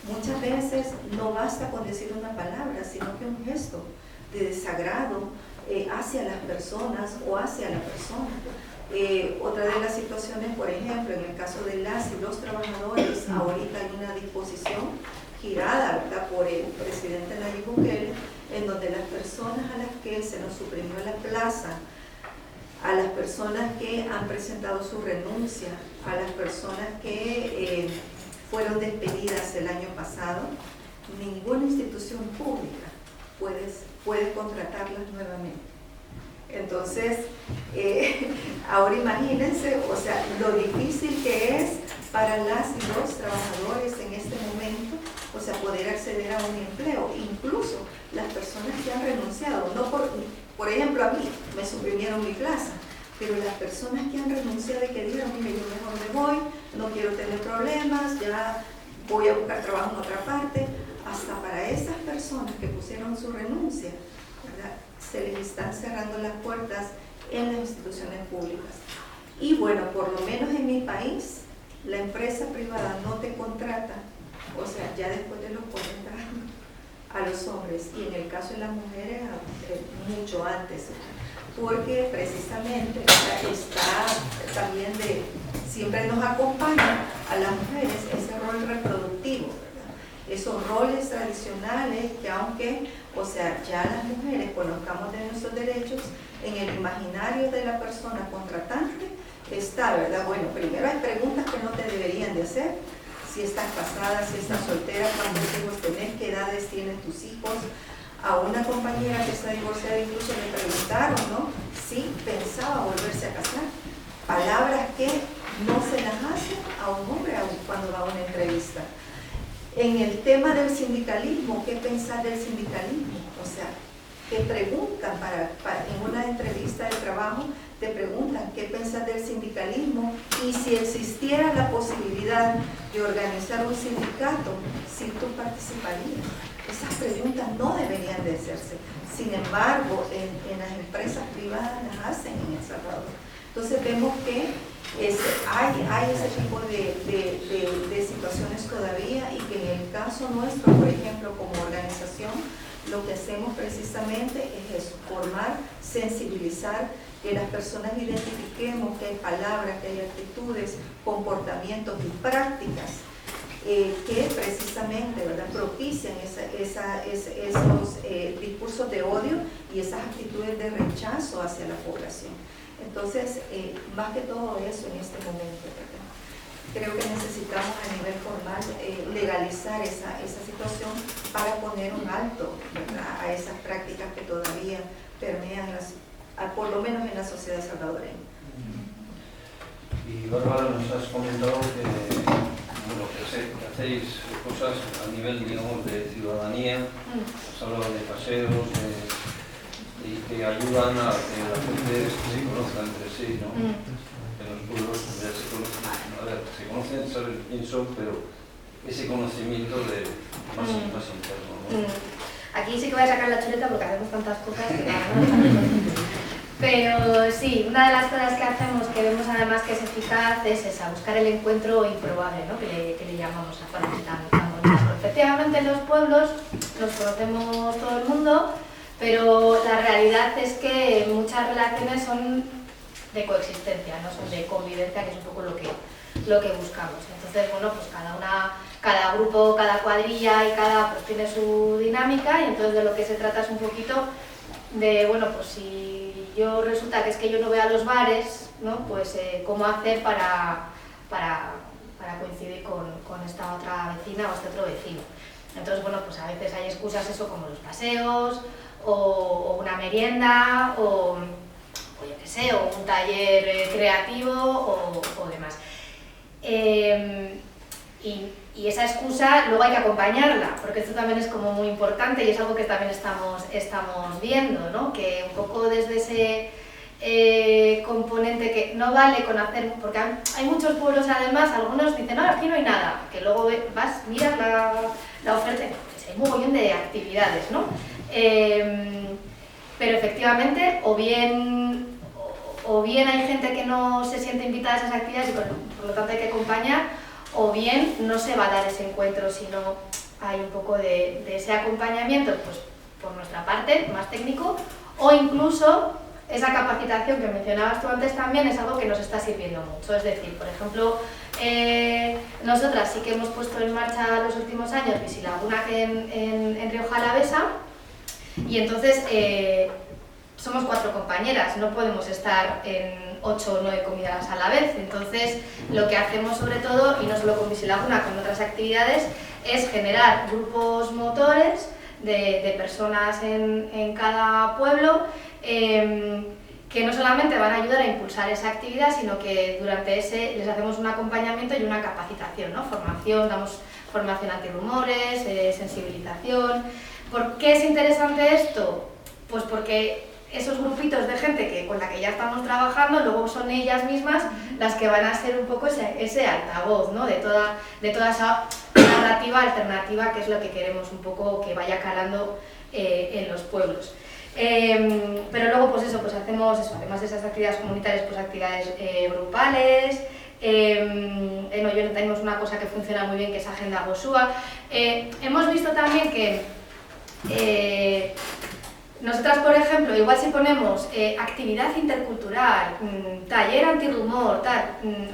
muchas veces no basta con decir una palabra, sino que un gesto de desagrado hacia las personas o hacia la persona. Otra de las situaciones, por ejemplo, en el caso de las y los trabajadores, ahorita hay una disposición girada, ¿verdad?, por el presidente Nayib Bukele, en donde las personas a las que se nos suprimió la plaza, a las personas que han presentado su renuncia, a las personas que fueron despedidas el año pasado, ninguna institución pública puede contratarlas nuevamente. Entonces, ahora imagínense, o sea, lo difícil que es para las y los trabajadores en este momento, o sea, poder acceder a un empleo. Incluso las personas que han renunciado, no por ejemplo, a mí me suprimieron mi plaza, pero las personas que han renunciado y que dijeron, mire, yo mejor me voy, no quiero tener problemas, ya voy a buscar trabajo en otra parte, hasta para esas personas que pusieron su renuncia, ¿verdad?, se les están cerrando las puertas en las instituciones públicas. Y bueno, por lo menos en mi país, la empresa privada no te contrata, o sea, ya después de los 40 años, a los hombres, y en el caso de las mujeres, mucho antes, porque precisamente está también siempre nos acompaña a las mujeres ese rol reproductivo, ¿verdad?, esos roles tradicionales que aunque, o sea, ya las mujeres conozcamos de nuestros derechos, en el imaginario de la persona contratante está, ¿verdad? Bueno, primero hay preguntas que no te deberían de hacer, si estás casada, si estás soltera, cuántos hijos tenés, qué edades tienen tus hijos. A una compañera que está divorciada incluso le preguntaron, ¿no?, si pensaba volverse a casar. Palabras que no se las hacen a un hombre cuando va a una entrevista. En el tema del sindicalismo, ¿qué pensar del sindicalismo? O sea, te preguntan en una entrevista de trabajo, te preguntan qué pensar del sindicalismo y si existiera la posibilidad de organizar un sindicato, si tú participarías. Esas preguntas no deberían de hacerse. Sin embargo, en las empresas privadas las hacen en El Salvador. Entonces vemos que hay ese tipo de situaciones todavía, y que en el caso nuestro, por ejemplo, como organización, lo que hacemos precisamente es eso, formar, sensibilizar, que las personas identifiquemos que hay palabras, que hay actitudes, comportamientos y prácticas que precisamente, ¿verdad?, propician esos discursos de odio y esas actitudes de rechazo hacia la población. Entonces, más que todo eso en este momento, ¿verdad?, creo que necesitamos a nivel formal legalizar esa situación para poner un alto, ¿verdad?, a esas prácticas que todavía permean, por lo menos en la sociedad salvadoreña. Y Bárbara, nos has comentado que hacéis cosas a nivel, digamos, de ciudadanía, has hablado de paseos, y que ayudan a que la gente se conozca entre sí, ¿no? En los pueblos ya se conocen, saben quién son, pero ese conocimiento más interno, ¿no? Aquí sí que voy a sacar la chuleta porque hacemos tantas cosas que pero sí, una de las cosas que hacemos, que vemos además que es eficaz, es esa, buscar el encuentro improbable, ¿no?, que le llamamos a frases tan bonitas. Efectivamente, en los pueblos nos conocemos todo el mundo, pero la realidad es que muchas relaciones son de coexistencia, no son de convivencia, que es un poco lo que buscamos. Entonces, bueno, pues cada grupo, cada cuadrilla y pues tiene su dinámica, y entonces de lo que se trata es un poquito de, bueno, pues si resulta que es que yo no voy a los bares, ¿no?, pues cómo hacer para coincidir con esta otra vecina o este otro vecino. Entonces, bueno, pues a veces hay excusas, eso, como los paseos, o una merienda, o yo qué sé, o un taller creativo o demás. Y esa excusa luego hay que acompañarla, porque esto también es como muy importante y es algo que también estamos viendo, ¿no?, que un poco desde componente que no vale con hacer, porque hay muchos pueblos además, algunos dicen, no, aquí no hay nada, que luego vas, miras la oferta y pues hay un mogollón de actividades, ¿no? Pero efectivamente, o bien hay gente que no se siente invitada a esas actividades y por lo tanto hay que acompañar, o bien no se va a dar ese encuentro si no hay un poco de ese acompañamiento, pues por nuestra parte, más técnico, o incluso esa capacitación que mencionabas tú antes también es algo que nos está sirviendo mucho. Es decir, por ejemplo, nosotras sí que hemos puesto en marcha los últimos años Bisilaguna en Rioja Alavesa, y entonces somos 4 compañeras, no podemos estar en 8 o 9 comidas a la vez. Entonces lo que hacemos sobre todo, y no solo con Bisilaguna, con otras actividades, es generar grupos motores de personas en cada pueblo, que no solamente van a ayudar a impulsar esa actividad, sino que durante ese les hacemos un acompañamiento y una capacitación, ¿no? Formación, damos formación antirrumores, sensibilización. ¿Por qué es interesante esto? Pues porque esos grupitos de gente con la que ya estamos trabajando, luego son ellas mismas las que van a ser un poco ese altavoz, ¿no? de toda esa narrativa alternativa, que es lo que queremos un poco que vaya calando en los pueblos. Pero luego pues eso, pues hacemos eso, además de esas actividades comunitarias, pues actividades grupales. En Ollón tenemos una cosa que funciona muy bien, que es Agenda Gosúa. Hemos visto también que nosotras, por ejemplo, igual si ponemos actividad intercultural, taller antirrumor, tal,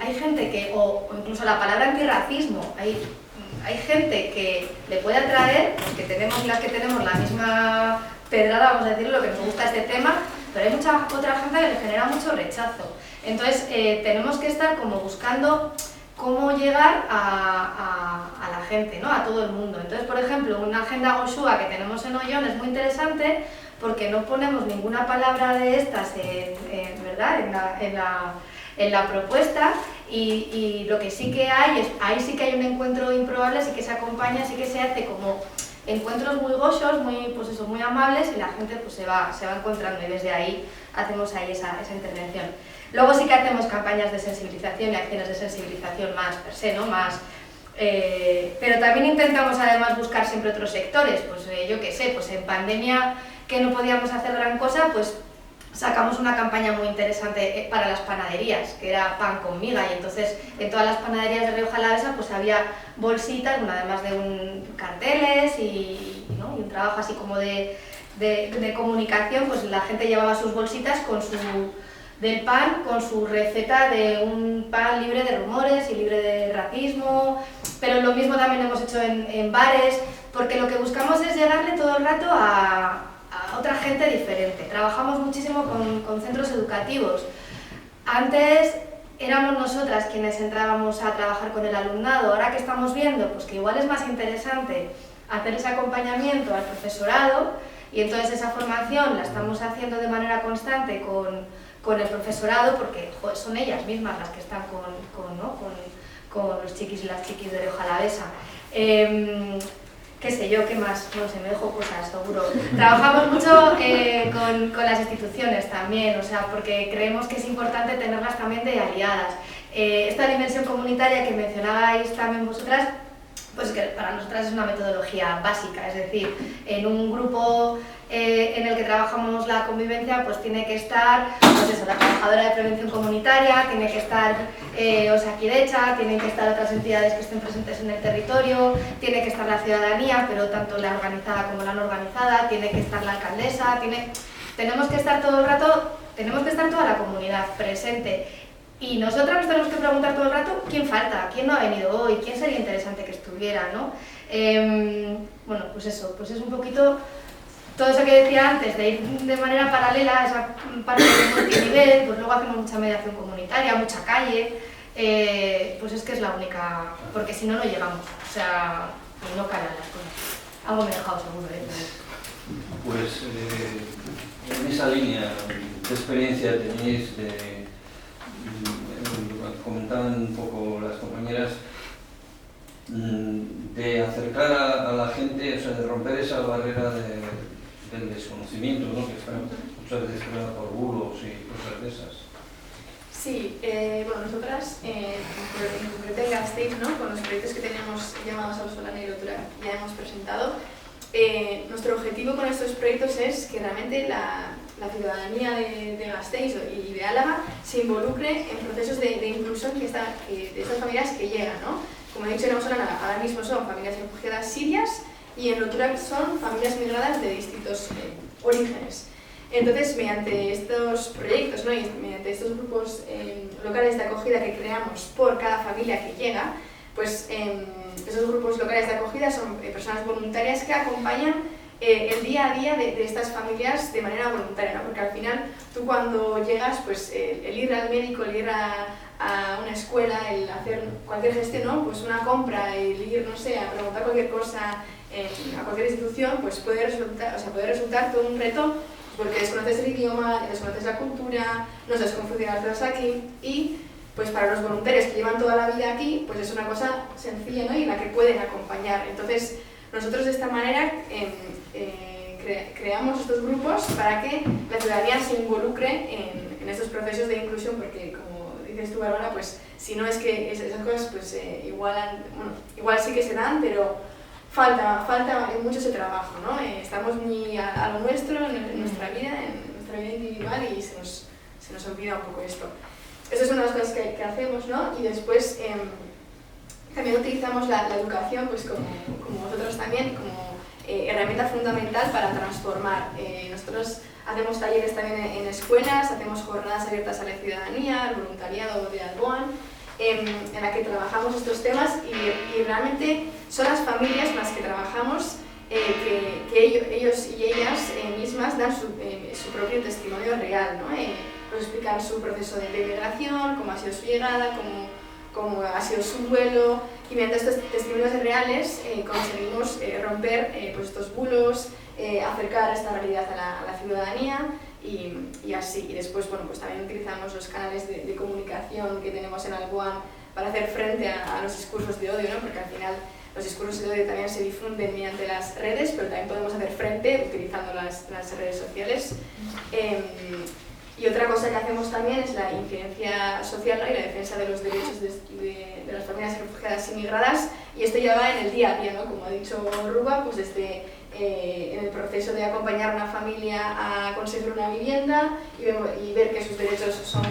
hay gente que, o incluso la palabra antirracismo, hay gente que le puede atraer, pues que tenemos las que tenemos la misma pedrada, vamos a decirlo, lo que nos gusta este tema, pero hay mucha otra gente que le genera mucho rechazo. Entonces tenemos que estar como buscando cómo llegar a la gente, ¿no? A todo el mundo. Entonces, por ejemplo, una agenda Gosúa que tenemos en Ollón es muy interesante porque no ponemos ninguna palabra de estas ¿verdad? en la propuesta, y lo que sí que hay es, ahí sí que hay un encuentro improbable, sí que se acompaña, sí que se hace como encuentros muy gozosos, muy, pues eso, muy amables, y la gente pues se va encontrando, y desde ahí hacemos ahí esa intervención. Luego sí que hacemos campañas de sensibilización y acciones de sensibilización más per se, ¿no? Pero también intentamos además buscar siempre otros sectores, pues yo qué sé, pues en pandemia que no podíamos hacer gran cosa, pues sacamos una campaña muy interesante para las panaderías, que era Pan con Miga, y entonces en todas las panaderías de Rioja Alavesa pues había bolsitas, además de carteles y un trabajo así como de comunicación, pues la gente llevaba sus bolsitas del pan con su receta de un pan libre de rumores y libre de racismo, pero lo mismo también hemos hecho en bares, porque lo que buscamos es llegarle todo el rato a otra gente diferente. Trabajamos muchísimo con centros educativos. Antes éramos nosotras quienes entrábamos a trabajar con el alumnado, ahora que estamos viendo pues que igual es más interesante hacer ese acompañamiento al profesorado, y entonces esa formación la estamos haciendo de manera constante con el profesorado, porque joder, son ellas mismas las que están con los chiquis y las chiquis de Rioja Alavesa. Qué sé yo, qué más, no sé, me dejo cosas, seguro. Trabajamos mucho con las instituciones también, o sea, porque creemos que es importante tenerlas también de aliadas. Esta dimensión comunitaria que mencionabais también vosotras, pues que para nosotras es una metodología básica, es decir, en un grupo en el que trabajamos la convivencia, pues tiene que estar pues eso, la trabajadora de prevención comunitaria, tiene que estar Osakidecha, tienen que estar otras entidades que estén presentes en el territorio, tiene que estar la ciudadanía, pero tanto la organizada como la no organizada, tiene que estar la alcaldesa, tenemos que estar todo el rato, tenemos que estar toda la comunidad presente. Y nosotras nos tenemos que preguntar todo el rato quién falta, quién no ha venido hoy, quién sería interesante que estuviera, ¿no? Bueno, pues eso, pues es un poquito todo eso que decía antes, de ir de manera paralela a esa parte de multinivel, pues luego hacemos mucha mediación comunitaria, mucha calle, pues es que es la única, porque si no, no llegamos, o sea, y no calan las cosas. Algo me he dejado seguro, Pues en esa línea, ¿qué experiencia tenéis comentaban un poco las compañeras, de acercar a la gente, o sea, de romper esa barrera del desconocimiento, ¿no? Que está muchas veces creada por bulos y cosas de esas. Sí, bueno, nosotras, en concreto en Gasteiz, ¿no? Con los proyectos que tenemos llamados Auzolan y Lotura, ya hemos presentado, nuestro objetivo con estos proyectos es que realmente la ciudadanía de Gasteiz y de Álava se involucre en procesos de inclusión de estas familias que llegan, ¿no? Como he dicho, en Auzolan ahora mismo son familias refugiadas sirias y en Lotura son familias migradas de distintos orígenes. Entonces, mediante estos proyectos, ¿no? Y mediante estos grupos locales de acogida que creamos por cada familia que llega, pues esos grupos locales de acogida son personas voluntarias que acompañan el día a día de estas familias de manera voluntaria, ¿no? Porque al final tú cuando llegas, pues el ir al médico, el ir a una escuela, el hacer cualquier gestión, ¿no? Pues una compra, el ir, no sé, a preguntar cualquier cosa a cualquier institución, pues puede resultar todo un reto, porque desconoces el idioma, desconoces la cultura, no sabes cómo funcionan las cosas aquí y pues para los voluntarios que llevan toda la vida aquí, pues es una cosa sencilla, ¿no? Y en la que pueden acompañar. Entonces, nosotros de esta manera creamos estos grupos para que la ciudadanía se involucre en estos procesos de inclusión, porque como dices tú, Bárbara, pues si no es que esas cosas pues igual sí que se dan, pero falta mucho ese trabajo, ¿no? Estamos muy a lo nuestro, en nuestra vida individual y se nos olvida un poco esto. Eso es una de las cosas que hacemos, ¿no? Y después también utilizamos la educación, pues como vosotros también, como herramienta fundamental para transformar. Nosotros hacemos talleres también en escuelas, hacemos jornadas abiertas a la ciudadanía, al voluntariado de Alboan, en la que trabajamos estos temas y realmente son las familias con las que trabajamos que ellos y ellas mismas dan su propio testimonio real, ¿no? Nos explican su proceso de migración, cómo ha sido su llegada, cómo ha sido su duelo, y mediante estos testimonios reales conseguimos romper pues estos bulos, acercar esta realidad a la ciudadanía y así. Y después, bueno, pues también utilizamos los canales de comunicación que tenemos en Alboan para hacer frente a los discursos de odio, ¿no? Porque al final los discursos de odio también se difunden mediante las redes, pero también podemos hacer frente utilizando las redes sociales. Y otra cosa que hacemos también es la incidencia social, ¿no? Y la defensa de los derechos de las familias refugiadas y migradas, y esto ya va en el día a día, ¿no? Como ha dicho Ruba, pues desde en el proceso de acompañar a una familia a conseguir una vivienda y ver que sus derechos son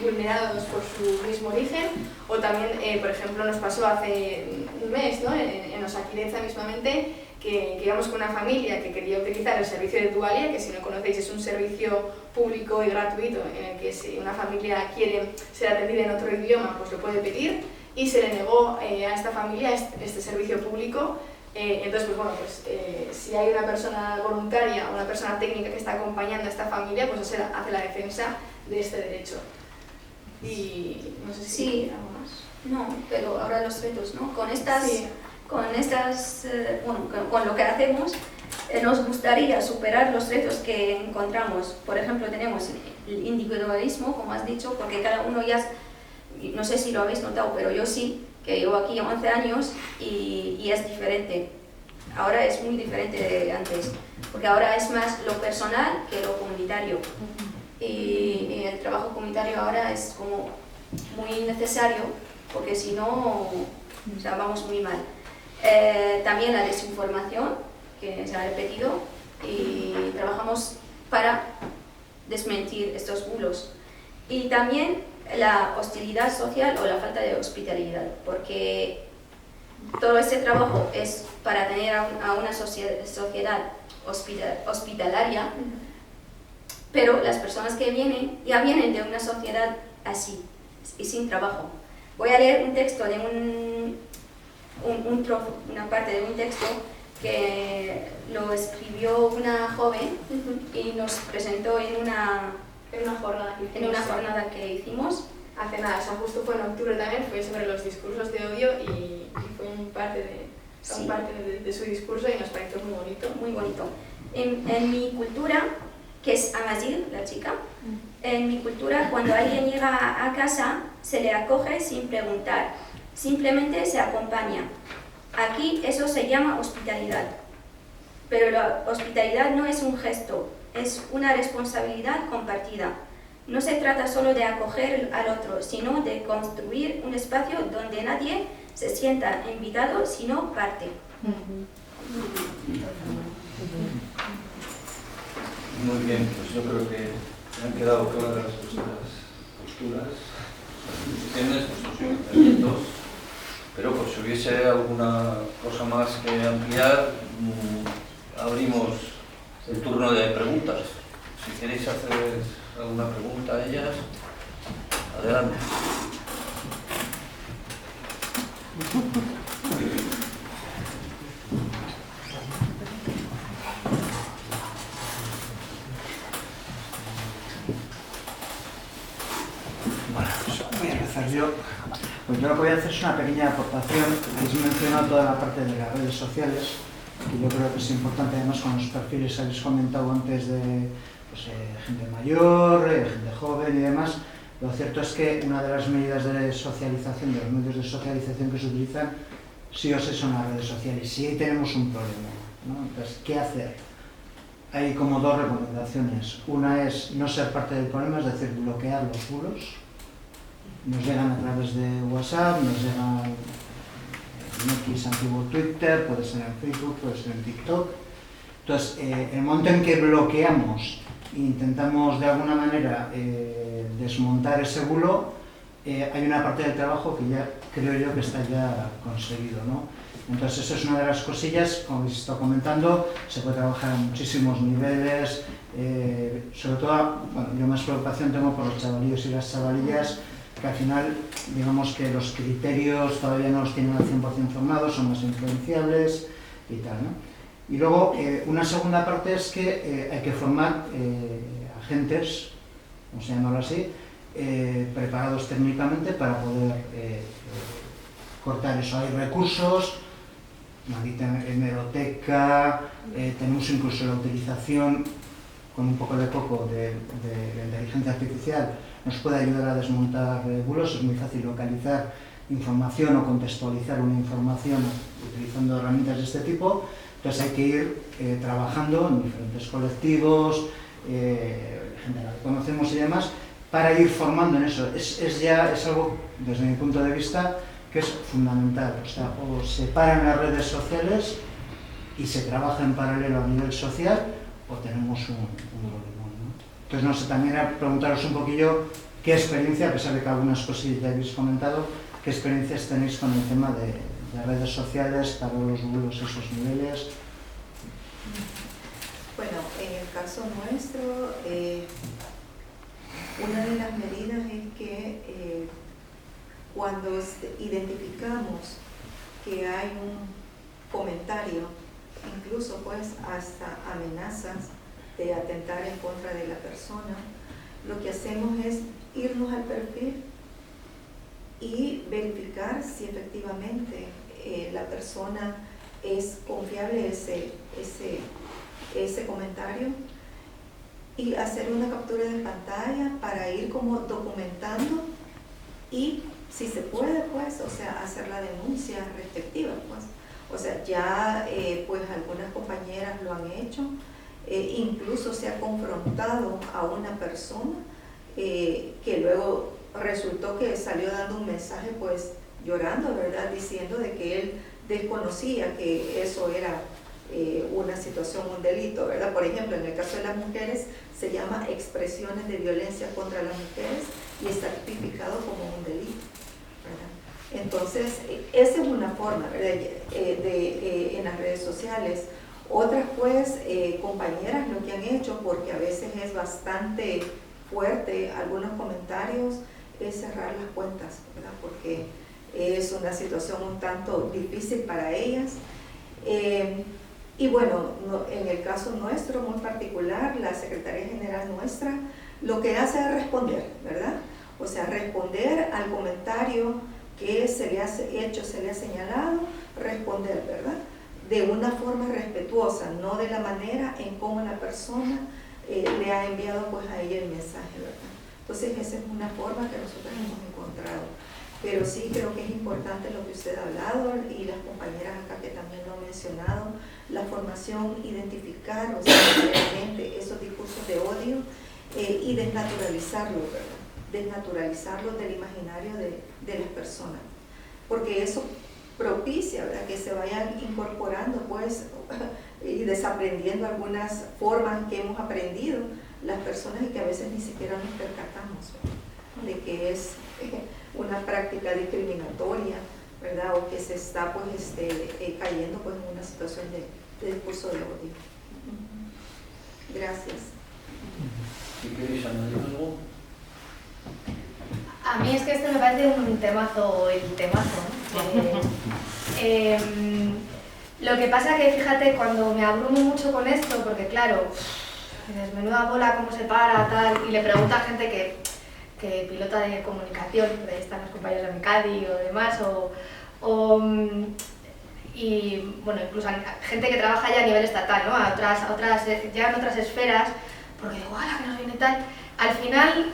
vulnerados por su mismo origen, o también, por ejemplo, nos pasó hace un mes, ¿no? en Osakidecha mismamente, que íbamos con una familia que quería utilizar el servicio de Dualia, que si no conocéis es un servicio público y gratuito en el que si una familia quiere ser atendida en otro idioma, pues lo puede pedir, y se le negó a esta familia este servicio público. Entonces, pues bueno, pues si hay una persona voluntaria o una persona técnica que está acompañando a esta familia, pues hace la defensa de este derecho. Y no sé si hay algo más. No, pero ahora los retos, ¿no? Con estas, Sí. con lo que hacemos, nos gustaría superar los retos que encontramos. Por ejemplo, tenemos el individualismo, como has dicho, porque cada uno ya, no sé si lo habéis notado, pero yo sí, que llevo aquí 11 años y es diferente. Ahora es muy diferente de antes, porque ahora es más lo personal que lo comunitario. Y el trabajo comunitario ahora es como muy necesario, porque si no, o sea, vamos muy mal. También la desinformación, que se ha repetido, y trabajamos para desmentir estos bulos. Y también la hostilidad social o la falta de hospitalidad, porque todo este trabajo es para tener a una sociedad hospitalaria, pero las personas que vienen ya vienen de una sociedad así y sin trabajo. Voy a leer un texto de una parte de un texto que lo escribió una joven y nos presentó en una jornada que hicimos. Hace nada, o sea, justo fue en octubre también, fue sobre los discursos de odio y fue parte de su discurso y nos pareció muy bonito. Muy bonito. En mi cultura, que es Amazigh, la chica, en mi cultura cuando alguien llega a casa se le acoge sin preguntar, simplemente se acompaña. Aquí eso se llama hospitalidad, pero la hospitalidad no es un gesto, es una responsabilidad compartida. No se trata solo de acoger al otro, sino de construir un espacio donde nadie se sienta invitado, sino parte. Muy bien, pues yo creo que han quedado claras vuestras posturas, vuestras posiciones, vuestros pensamientos, pero por si hubiese alguna cosa más que ampliar, abrimos el turno de preguntas. Si queréis hacer alguna pregunta a ellas, adelante. Bueno, pues voy a empezar yo. Pues yo lo que voy a hacer es una pequeña aportación. Habéis mencionado toda la parte de las redes sociales, que yo creo que es importante, además con los perfiles habéis comentado antes de pues, gente mayor, gente joven y demás. Lo cierto es que una de las medidas de socialización, de los medios de socialización que se utilizan, sí o sí son las redes sociales. Sí ahí tenemos un problema, ¿no? Entonces, ¿qué hacer? Hay como dos recomendaciones. Una es no ser parte del problema, es decir, bloquear los bulos. Nos llegan a través de WhatsApp, nos llegan en X, antiguo Twitter, puede ser en Facebook, puede ser en TikTok. Entonces, el momento en que bloqueamos e intentamos de alguna manera desmontar ese bulo, hay una parte del trabajo que ya creo yo que está ya conseguido, ¿no? Entonces, eso es una de las cosillas, como habéis estado comentando, se puede trabajar a muchísimos niveles, sobre todo, bueno, yo más preocupación tengo por los chavalillos y las chavalillas, que al final, digamos que los criterios todavía no los tienen al 100% formados, son más influenciables y tal, ¿no? Y luego, una segunda parte es que hay que formar agentes, vamos a llamarlo así, preparados técnicamente para poder cortar eso. Hay recursos, una hemeroteca, tenemos incluso la utilización con un poco de coco de la inteligencia artificial, nos puede ayudar a desmontar bulos. Es muy fácil localizar información o contextualizar una información utilizando herramientas de este tipo. Entonces hay que ir trabajando en diferentes colectivos, gente a la que conocemos y demás, para ir formando en eso. Es algo, desde mi punto de vista, que es fundamental. O sea, o se paran las redes sociales y se trabaja en paralelo a nivel social, o tenemos un problema, ¿no? Entonces, no sé, también a preguntaros un poquillo qué experiencia, a pesar de que algunas cosillas ya habéis comentado, qué experiencias tenéis con el tema de redes sociales, para los bulos, esos niveles. Bueno, en el caso nuestro, una de las medidas es que cuando identificamos que hay un comentario, incluso pues hasta amenazas de atentar en contra de la persona, lo que hacemos es irnos al perfil y verificar si efectivamente la persona es confiable ese comentario, y hacer una captura de pantalla para ir como documentando y si se puede pues, o sea, hacer la denuncia respectiva pues. O sea, ya pues algunas compañeras lo han hecho, incluso se ha confrontado a una persona que luego resultó que salió dando un mensaje pues llorando, ¿verdad? Diciendo de que él desconocía que eso era una situación, un delito, ¿verdad? Por ejemplo, en el caso de las mujeres se llama expresiones de violencia contra las mujeres y está tipificado como un delito, ¿verdad? Entonces, esa es una forma, ¿verdad? En las redes sociales. Otras pues, compañeras lo que han hecho, porque a veces es bastante fuerte algunos comentarios, es cerrar las cuentas, ¿verdad? Porque es una situación un tanto difícil para ellas. Y bueno, en el caso nuestro muy particular, la Secretaría General nuestra lo que hace es responder, ¿verdad? O sea, responder al comentario que se le ha hecho, se le ha señalado, responder, ¿verdad? De una forma respetuosa, no de la manera en cómo la persona le ha enviado pues a ella el mensaje, ¿verdad? Entonces esa es una forma que nosotros hemos encontrado. Pero sí creo que es importante lo que usted ha hablado y las compañeras acá que también lo han mencionado, la formación identificar, o sea, realmente esos discursos de odio y desnaturalizarlo, ¿verdad? Desnaturalizarlo del imaginario de las personas, porque eso propicia, ¿verdad?, que se vayan incorporando pues y desaprendiendo algunas formas que hemos aprendido las personas y que a veces ni siquiera nos percatamos, ¿verdad?, de que es una práctica discriminatoria, ¿verdad?, o que se está pues cayendo pues en una situación de discurso de odio. Gracias. Si queréis añadir algo. A mí es que este me parece un temazo, el temazo, ¿no? Lo que pasa que, fíjate, cuando me abrumo mucho con esto, porque claro, menuda bola, cómo se para, tal, y le pregunta a gente que pilota de comunicación, por ahí están los compañeros de Mecadi o demás, y bueno, incluso gente que trabaja ya a nivel estatal, ¿no? Ya en otras esferas, porque digo, ¡hala, que nos viene tal! Al final,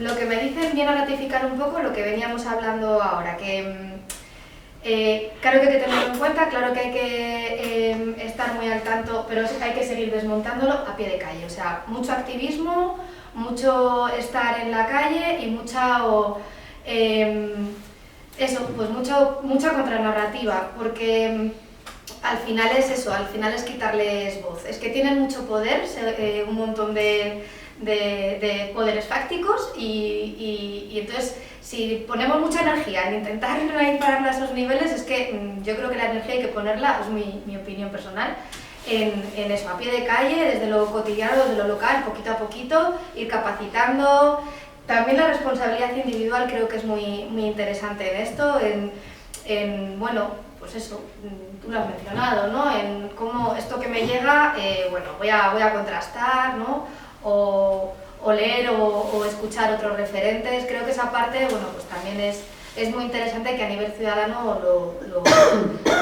lo que me dicen viene a ratificar un poco lo que veníamos hablando ahora, que claro que hay que tenerlo en cuenta, claro que hay que estar muy al tanto, pero hay que seguir desmontándolo a pie de calle, o sea, mucho activismo, mucho estar en la calle y mucha contranarrativa, porque al final es eso, al final es quitarles voz. Es que tienen mucho poder, un montón de poderes fácticos y entonces si ponemos mucha energía en intentar pararla a esos niveles, es que yo creo que la energía hay que ponerla, es mi opinión personal, en eso, a pie de calle, desde lo cotidiano, desde lo local, poquito a poquito, ir capacitando. También la responsabilidad individual creo que es muy interesante en esto, bueno, pues eso, tú lo has mencionado, ¿no? En cómo esto que me llega, bueno, voy a contrastar, ¿no? O leer o escuchar otros referentes. Creo que esa parte, bueno, pues también es muy interesante que a nivel ciudadano lo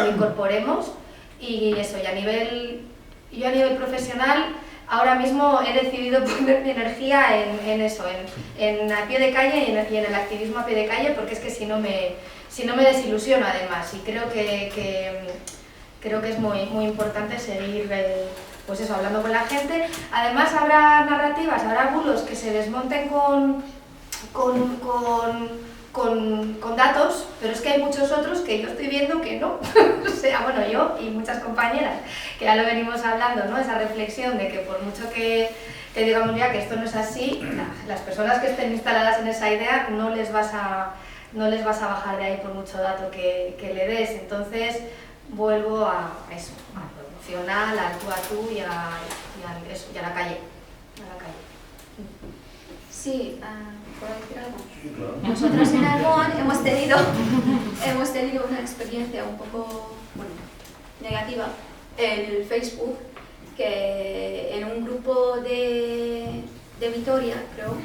incorporemos. Y eso, yo a nivel profesional, ahora mismo he decidido poner mi energía en eso, en a pie de calle y en el activismo a pie de calle, porque es que si no me desilusiono además, y creo que es muy importante seguir pues eso, hablando con la gente. Además habrá narrativas, habrá bulos que se desmonten con datos, pero es que hay muchos otros que yo estoy viendo que no. O sea, bueno, yo y muchas compañeras que ya lo venimos hablando, ¿no? Esa reflexión de que por mucho que digamos ya que esto no es así, las personas que estén instaladas en esa idea no les vas a bajar de ahí por mucho dato que le des. Entonces vuelvo a eso, a lo emocional, al tú a tú y a la calle. Sí, ¿puedo decir algo? Sí, claro. Nosotros en Almón hemos tenido una experiencia un poco, bueno, negativa en el Facebook, que en un grupo de Vitoria, creo,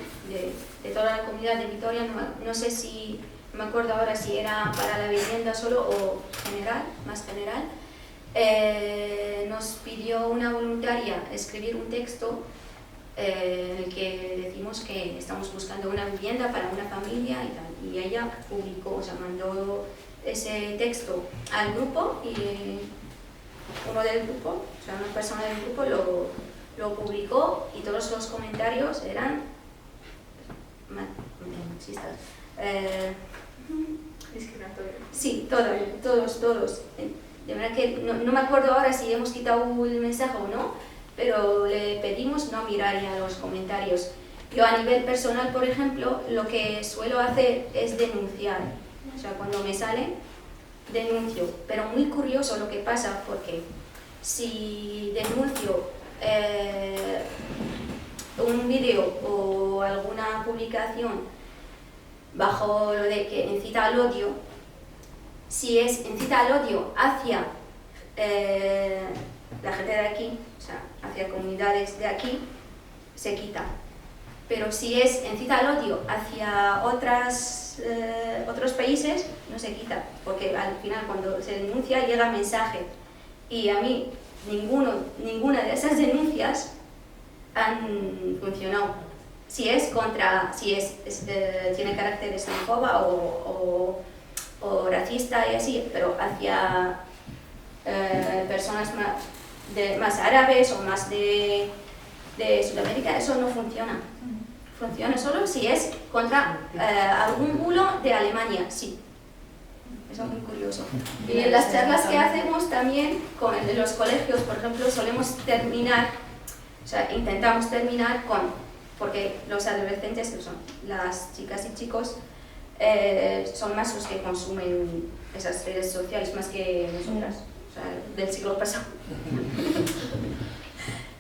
de toda la comunidad de Vitoria, no sé si, no me acuerdo ahora si era para la vivienda solo o general, más general, nos pidió una voluntaria escribir un texto en el que decimos que estamos buscando una vivienda para una familia y tal. Y ella publicó, o sea, mandó ese texto al grupo y uno del grupo, o sea, una persona del grupo lo publicó y todos los comentarios eran machistas. Discriminatorio. Sí, todos. De verdad que no me acuerdo ahora si hemos quitado el mensaje o no, pero le pedimos no mirar ya los comentarios. Yo a nivel personal, por ejemplo, lo que suelo hacer es denunciar. O sea, cuando me sale, denuncio. Pero muy curioso lo que pasa, porque si denuncio un vídeo o alguna publicación bajo lo de que incita al odio, si es incita al odio hacia la gente de aquí, o sea, hacia comunidades de aquí, se quita. Pero si es incita al odio hacia otros países, no se quita, porque al final cuando se denuncia llega mensaje. Y a mí ninguna de esas denuncias han funcionado. Si tiene carácter de xenófoba o racista y así, pero hacia personas más árabes o más de Sudamérica, eso no funciona. Funciona solo si es contra algún bulo de Alemania, sí. Eso es muy curioso. Y en las charlas que hacemos también con los colegios, por ejemplo, solemos terminar, o sea, intentamos terminar con, porque los adolescentes, son las chicas y chicos, son más los que consumen esas redes sociales más que nosotras, o sea, del siglo pasado.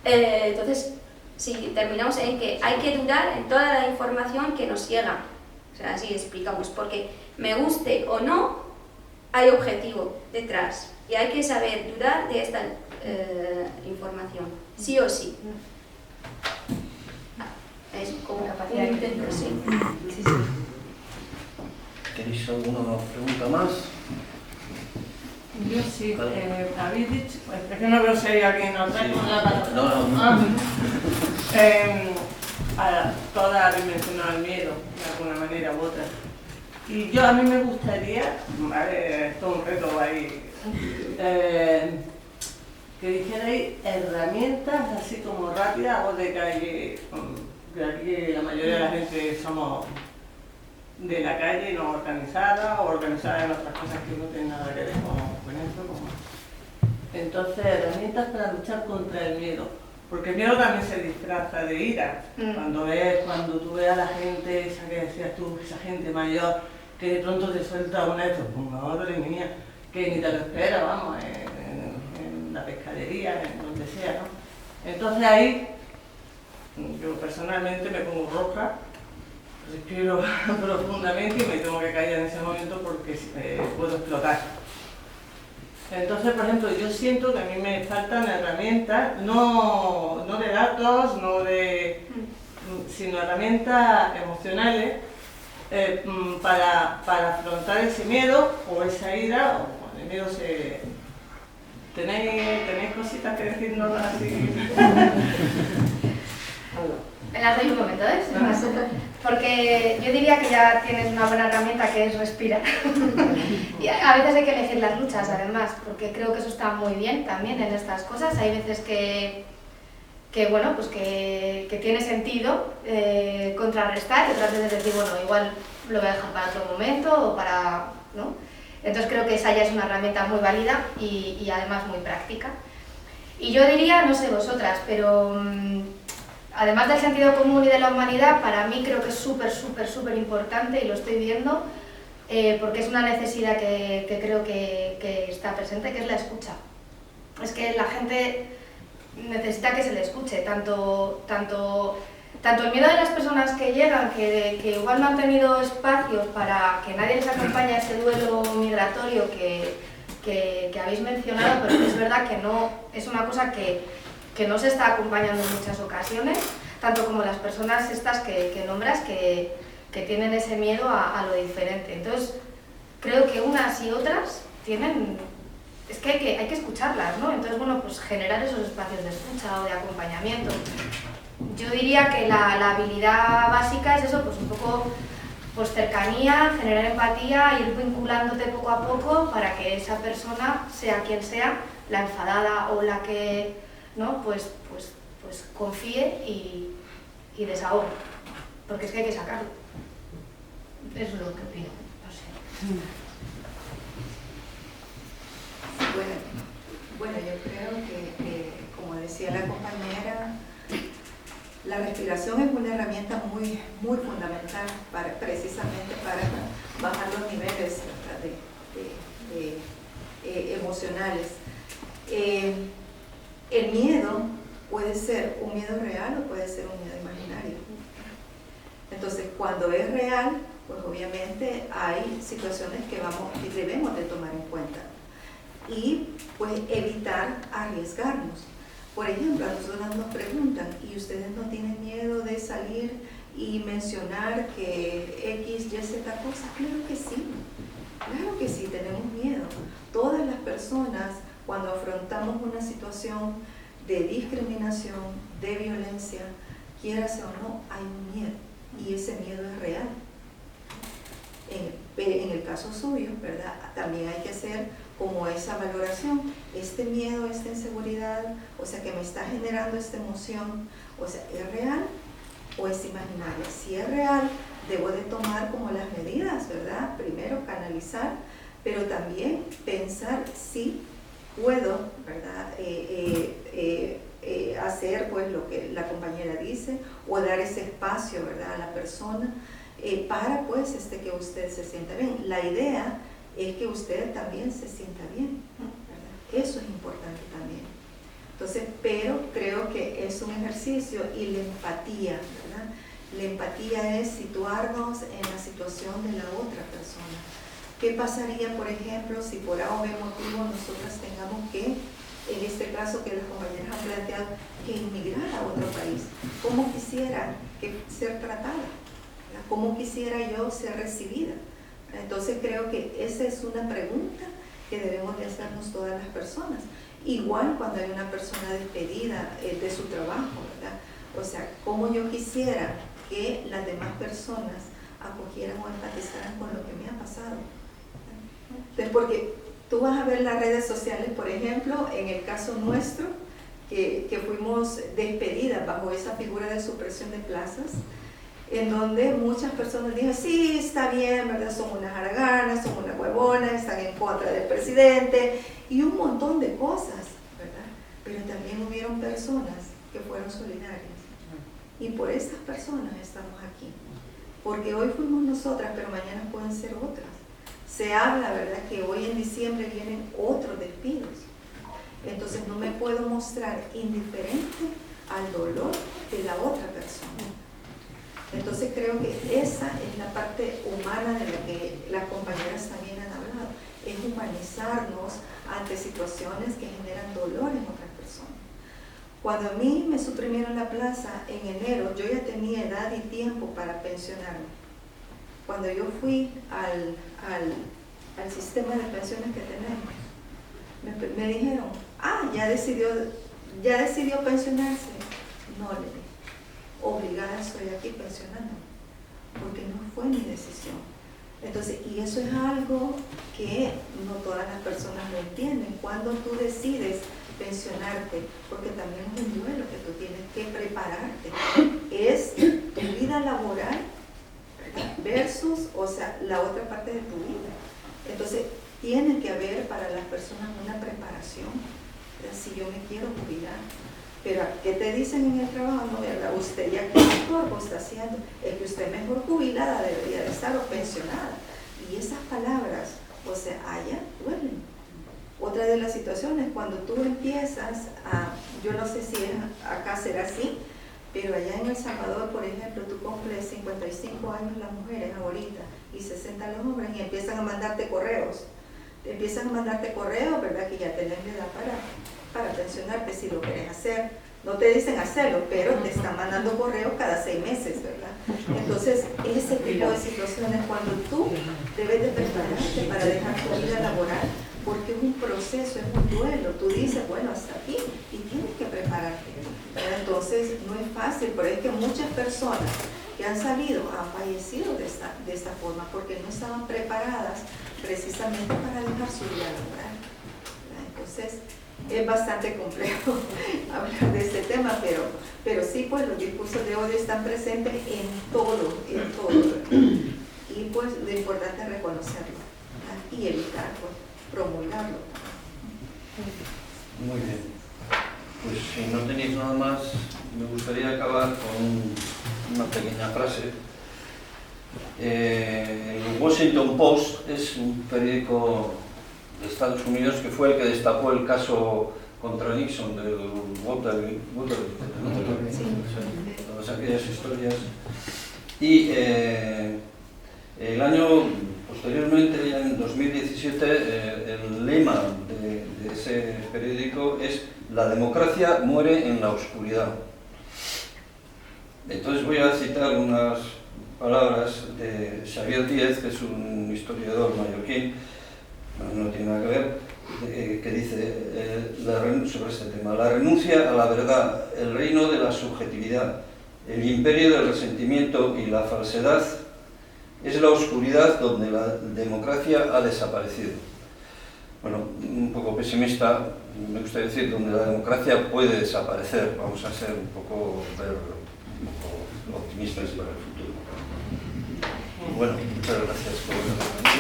Entonces, sí, terminamos en que hay que dudar en toda la información que nos llega. O sea, así explicamos, porque me guste o no, hay objetivo detrás y hay que saber dudar de esta información, sí o sí. Es como Capacidad un intento, sí. ¿Tenéis alguna pregunta más? Yo sí, habéis dicho, es que no veo si hay alguien otra con la palabra. No. Todas habéis mencionado el miedo, de alguna manera u otra. Y a mí me gustaría, vale, esto es un reto ahí, que dijerais herramientas así como rápidas, o de que aquí la mayoría de la gente somos de la calle, no organizada, o organizada en otras cosas que no tienen nada que ver con esto. Entonces, herramientas para luchar contra el miedo. Porque el miedo también se disfraza de ira. Cuando tú ves a la gente, esa que decías tú, esa gente mayor, que de pronto te suelta una de estos, pues madre mía, que ni te lo esperas, vamos, en la pescadería, en donde sea, ¿no? Entonces ahí, yo personalmente me pongo roja, respiro profundamente y me tengo que callar en ese momento porque puedo explotar. Entonces, por ejemplo, yo siento que a mí me faltan herramientas, no de datos, sino herramientas emocionales para afrontar ese miedo o esa ira, o cuando el miedo se... ¿Tenéis cositas que decirnos así? Me las doy un momento, ¿eh? Porque yo diría que ya tienes una buena herramienta que es respirar. Y a veces hay que elegir las luchas, además, porque creo que eso está muy bien también en estas cosas. Hay veces que bueno, pues que tiene sentido contrarrestar y otras veces decir, bueno, igual lo voy a dejar para otro momento o para... ¿no? Entonces creo que esa ya es una herramienta muy válida y además muy práctica. Y yo diría, no sé vosotras, pero... además del sentido común y de la humanidad, para mí creo que es súper importante y lo estoy viendo porque es una necesidad que creo que está presente, que es la escucha. Es que la gente necesita que se le escuche, tanto el miedo de las personas que llegan, que igual no han tenido espacios para que nadie les acompañe a ese duelo migratorio que habéis mencionado, pero es verdad que no es una cosa que no se está acompañando en muchas ocasiones, tanto como las personas estas que nombras que tienen ese miedo a lo diferente. Entonces, creo que unas y otras tienen... Es que hay que escucharlas, ¿no? Entonces, bueno, pues generar esos espacios de escucha o de acompañamiento. Yo diría que la habilidad básica es eso, pues un poco pues cercanía, generar empatía, ir vinculándote poco a poco para que esa persona, sea quien sea, la enfadada o la que... ¿no? Pues confíe y desahogue, porque es que hay que sacarlo. Eso es lo que opino, no sé. Bueno, yo creo que, como decía la compañera, la respiración es una herramienta muy fundamental precisamente para bajar los niveles emocionales. El miedo puede ser un miedo real o puede ser un miedo imaginario. Entonces, cuando es real, pues obviamente hay situaciones que debemos de tomar en cuenta y pues evitar arriesgarnos. Por ejemplo, a nosotros nos preguntan, ¿y ustedes no tienen miedo de salir y mencionar que X, Y, Z cosas? Claro que sí, tenemos miedo. Todas las personas, cuando afrontamos una situación de discriminación, de violencia, quieras o no, hay un miedo y ese miedo es real. En el caso suyo, ¿verdad? También hay que ser como esa valoración, este miedo, esta inseguridad, o sea, que me está generando esta emoción, o sea, ¿es real o es imaginaria? Si es real, debo de tomar como las medidas, ¿verdad? Primero canalizar, pero también pensar si puedo, ¿verdad? Hacer pues lo que la compañera dice, o dar ese espacio, ¿verdad?, a la persona para pues que usted se sienta bien. La idea es que usted también se sienta bien, ¿verdad? Eso es importante también. Entonces, pero creo que es un ejercicio, y la empatía, ¿verdad? La empatía es situarnos en la situación de la otra persona. ¿Qué pasaría, por ejemplo, si por A o B motivo nosotras tengamos que, en este caso que las compañeras han planteado, que emigrar a otro país? ¿Cómo quisiera ser tratada? ¿Verdad? ¿Cómo quisiera yo ser recibida? Entonces creo que esa es una pregunta que debemos de hacernos todas las personas. Igual cuando hay una persona despedida de su trabajo, ¿verdad? O sea, ¿cómo yo quisiera que las demás personas acogieran o empatizaran con lo que me ha pasado? Entonces, porque tú vas a ver las redes sociales, por ejemplo, en el caso nuestro, que fuimos despedidas bajo esa figura de supresión de plazas, en donde muchas personas dijeron, sí, está bien, ¿verdad? Son unas haraganas, son unas huevonas, están en contra del presidente, y un montón de cosas, ¿verdad? Pero también hubieron personas que fueron solidarias. Y por esas personas estamos aquí. Porque hoy fuimos nosotras, pero mañana pueden ser otras. Se habla, ¿verdad?, que hoy en diciembre vienen otros despidos. Entonces no me puedo mostrar indiferente al dolor de la otra persona. Entonces creo que esa es la parte humana de la que las compañeras también han hablado. Es humanizarnos ante situaciones que generan dolor en otras personas. Cuando a mí me suprimieron la plaza en enero, yo ya tenía edad y tiempo para pensionarme. Cuando yo fui al sistema de pensiones que tenemos, me dijeron, ya decidió pensionarse. No, le dije, obligada estoy aquí pensionando, porque no fue mi decisión. Entonces, y eso es algo que no todas las personas lo entienden. Cuando tú decides pensionarte, porque también es un duelo que tú tienes que prepararte, es tu vida laboral, ¿verdad?, versus, o sea, la otra parte de tu vida. Entonces, tiene que haber para las personas una preparación, ¿verdad?, si yo me quiero jubilar. Pero ¿qué te dicen en el trabajo? No, ¿verdad? Usted ya qué estorbo está haciendo, es que usted mejor jubilada debería de estar, o pensionada. Y esas palabras, o sea, allá duelen. Otra de las situaciones, cuando tú empiezas yo no sé si acá será así, pero allá en El Salvador, por ejemplo, tú cumples 55 años las mujeres ahorita y 60 los hombres, y empiezan a mandarte correos. Empiezan a mandarte correos, ¿verdad?, que ya tenés edad para pensionarte si lo quieres hacer. No te dicen hacerlo, pero te están mandando correos cada 6 meses, ¿verdad? Entonces, ese tipo de situaciones, cuando tú debes de prepararte para dejar tu vida laboral, porque es un proceso, es un duelo. Tú dices, bueno, hasta aquí, y tienes que prepararte, ¿verdad? Entonces, no es fácil, pero es que muchas personas que han salido han fallecido de esta forma, porque no estaban preparadas precisamente para dejar su vida laboral, ¿verdad? Entonces, es bastante complejo hablar de este tema, pero sí, pues los discursos de odio están presentes en todo, ¿verdad? Y pues lo importante es reconocerlo, ¿verdad?, y evitar, pues, promulgarlo. Muy bien. Pues si no tenéis nada más, me gustaría acabar con una pequeña frase. El Washington Post es un periódico de Estados Unidos que fue el que destapó el caso contra Nixon del Watergate, todas aquellas historias. Y el año posteriormente, ya en 2017, el lema de ese periódico es "La democracia muere en la oscuridad". Entonces voy a citar unas palabras de Xavier Díez, que es un historiador mallorquín, no tiene nada que ver, que dice sobre este tema: la renuncia a la verdad, el reino de la subjetividad, el imperio del resentimiento y la falsedad es la oscuridad donde la democracia ha desaparecido. Bueno, un poco pesimista, me gustaría decir, donde la democracia puede desaparecer. Vamos a ser un poco optimistas para el futuro. Bueno, muchas gracias por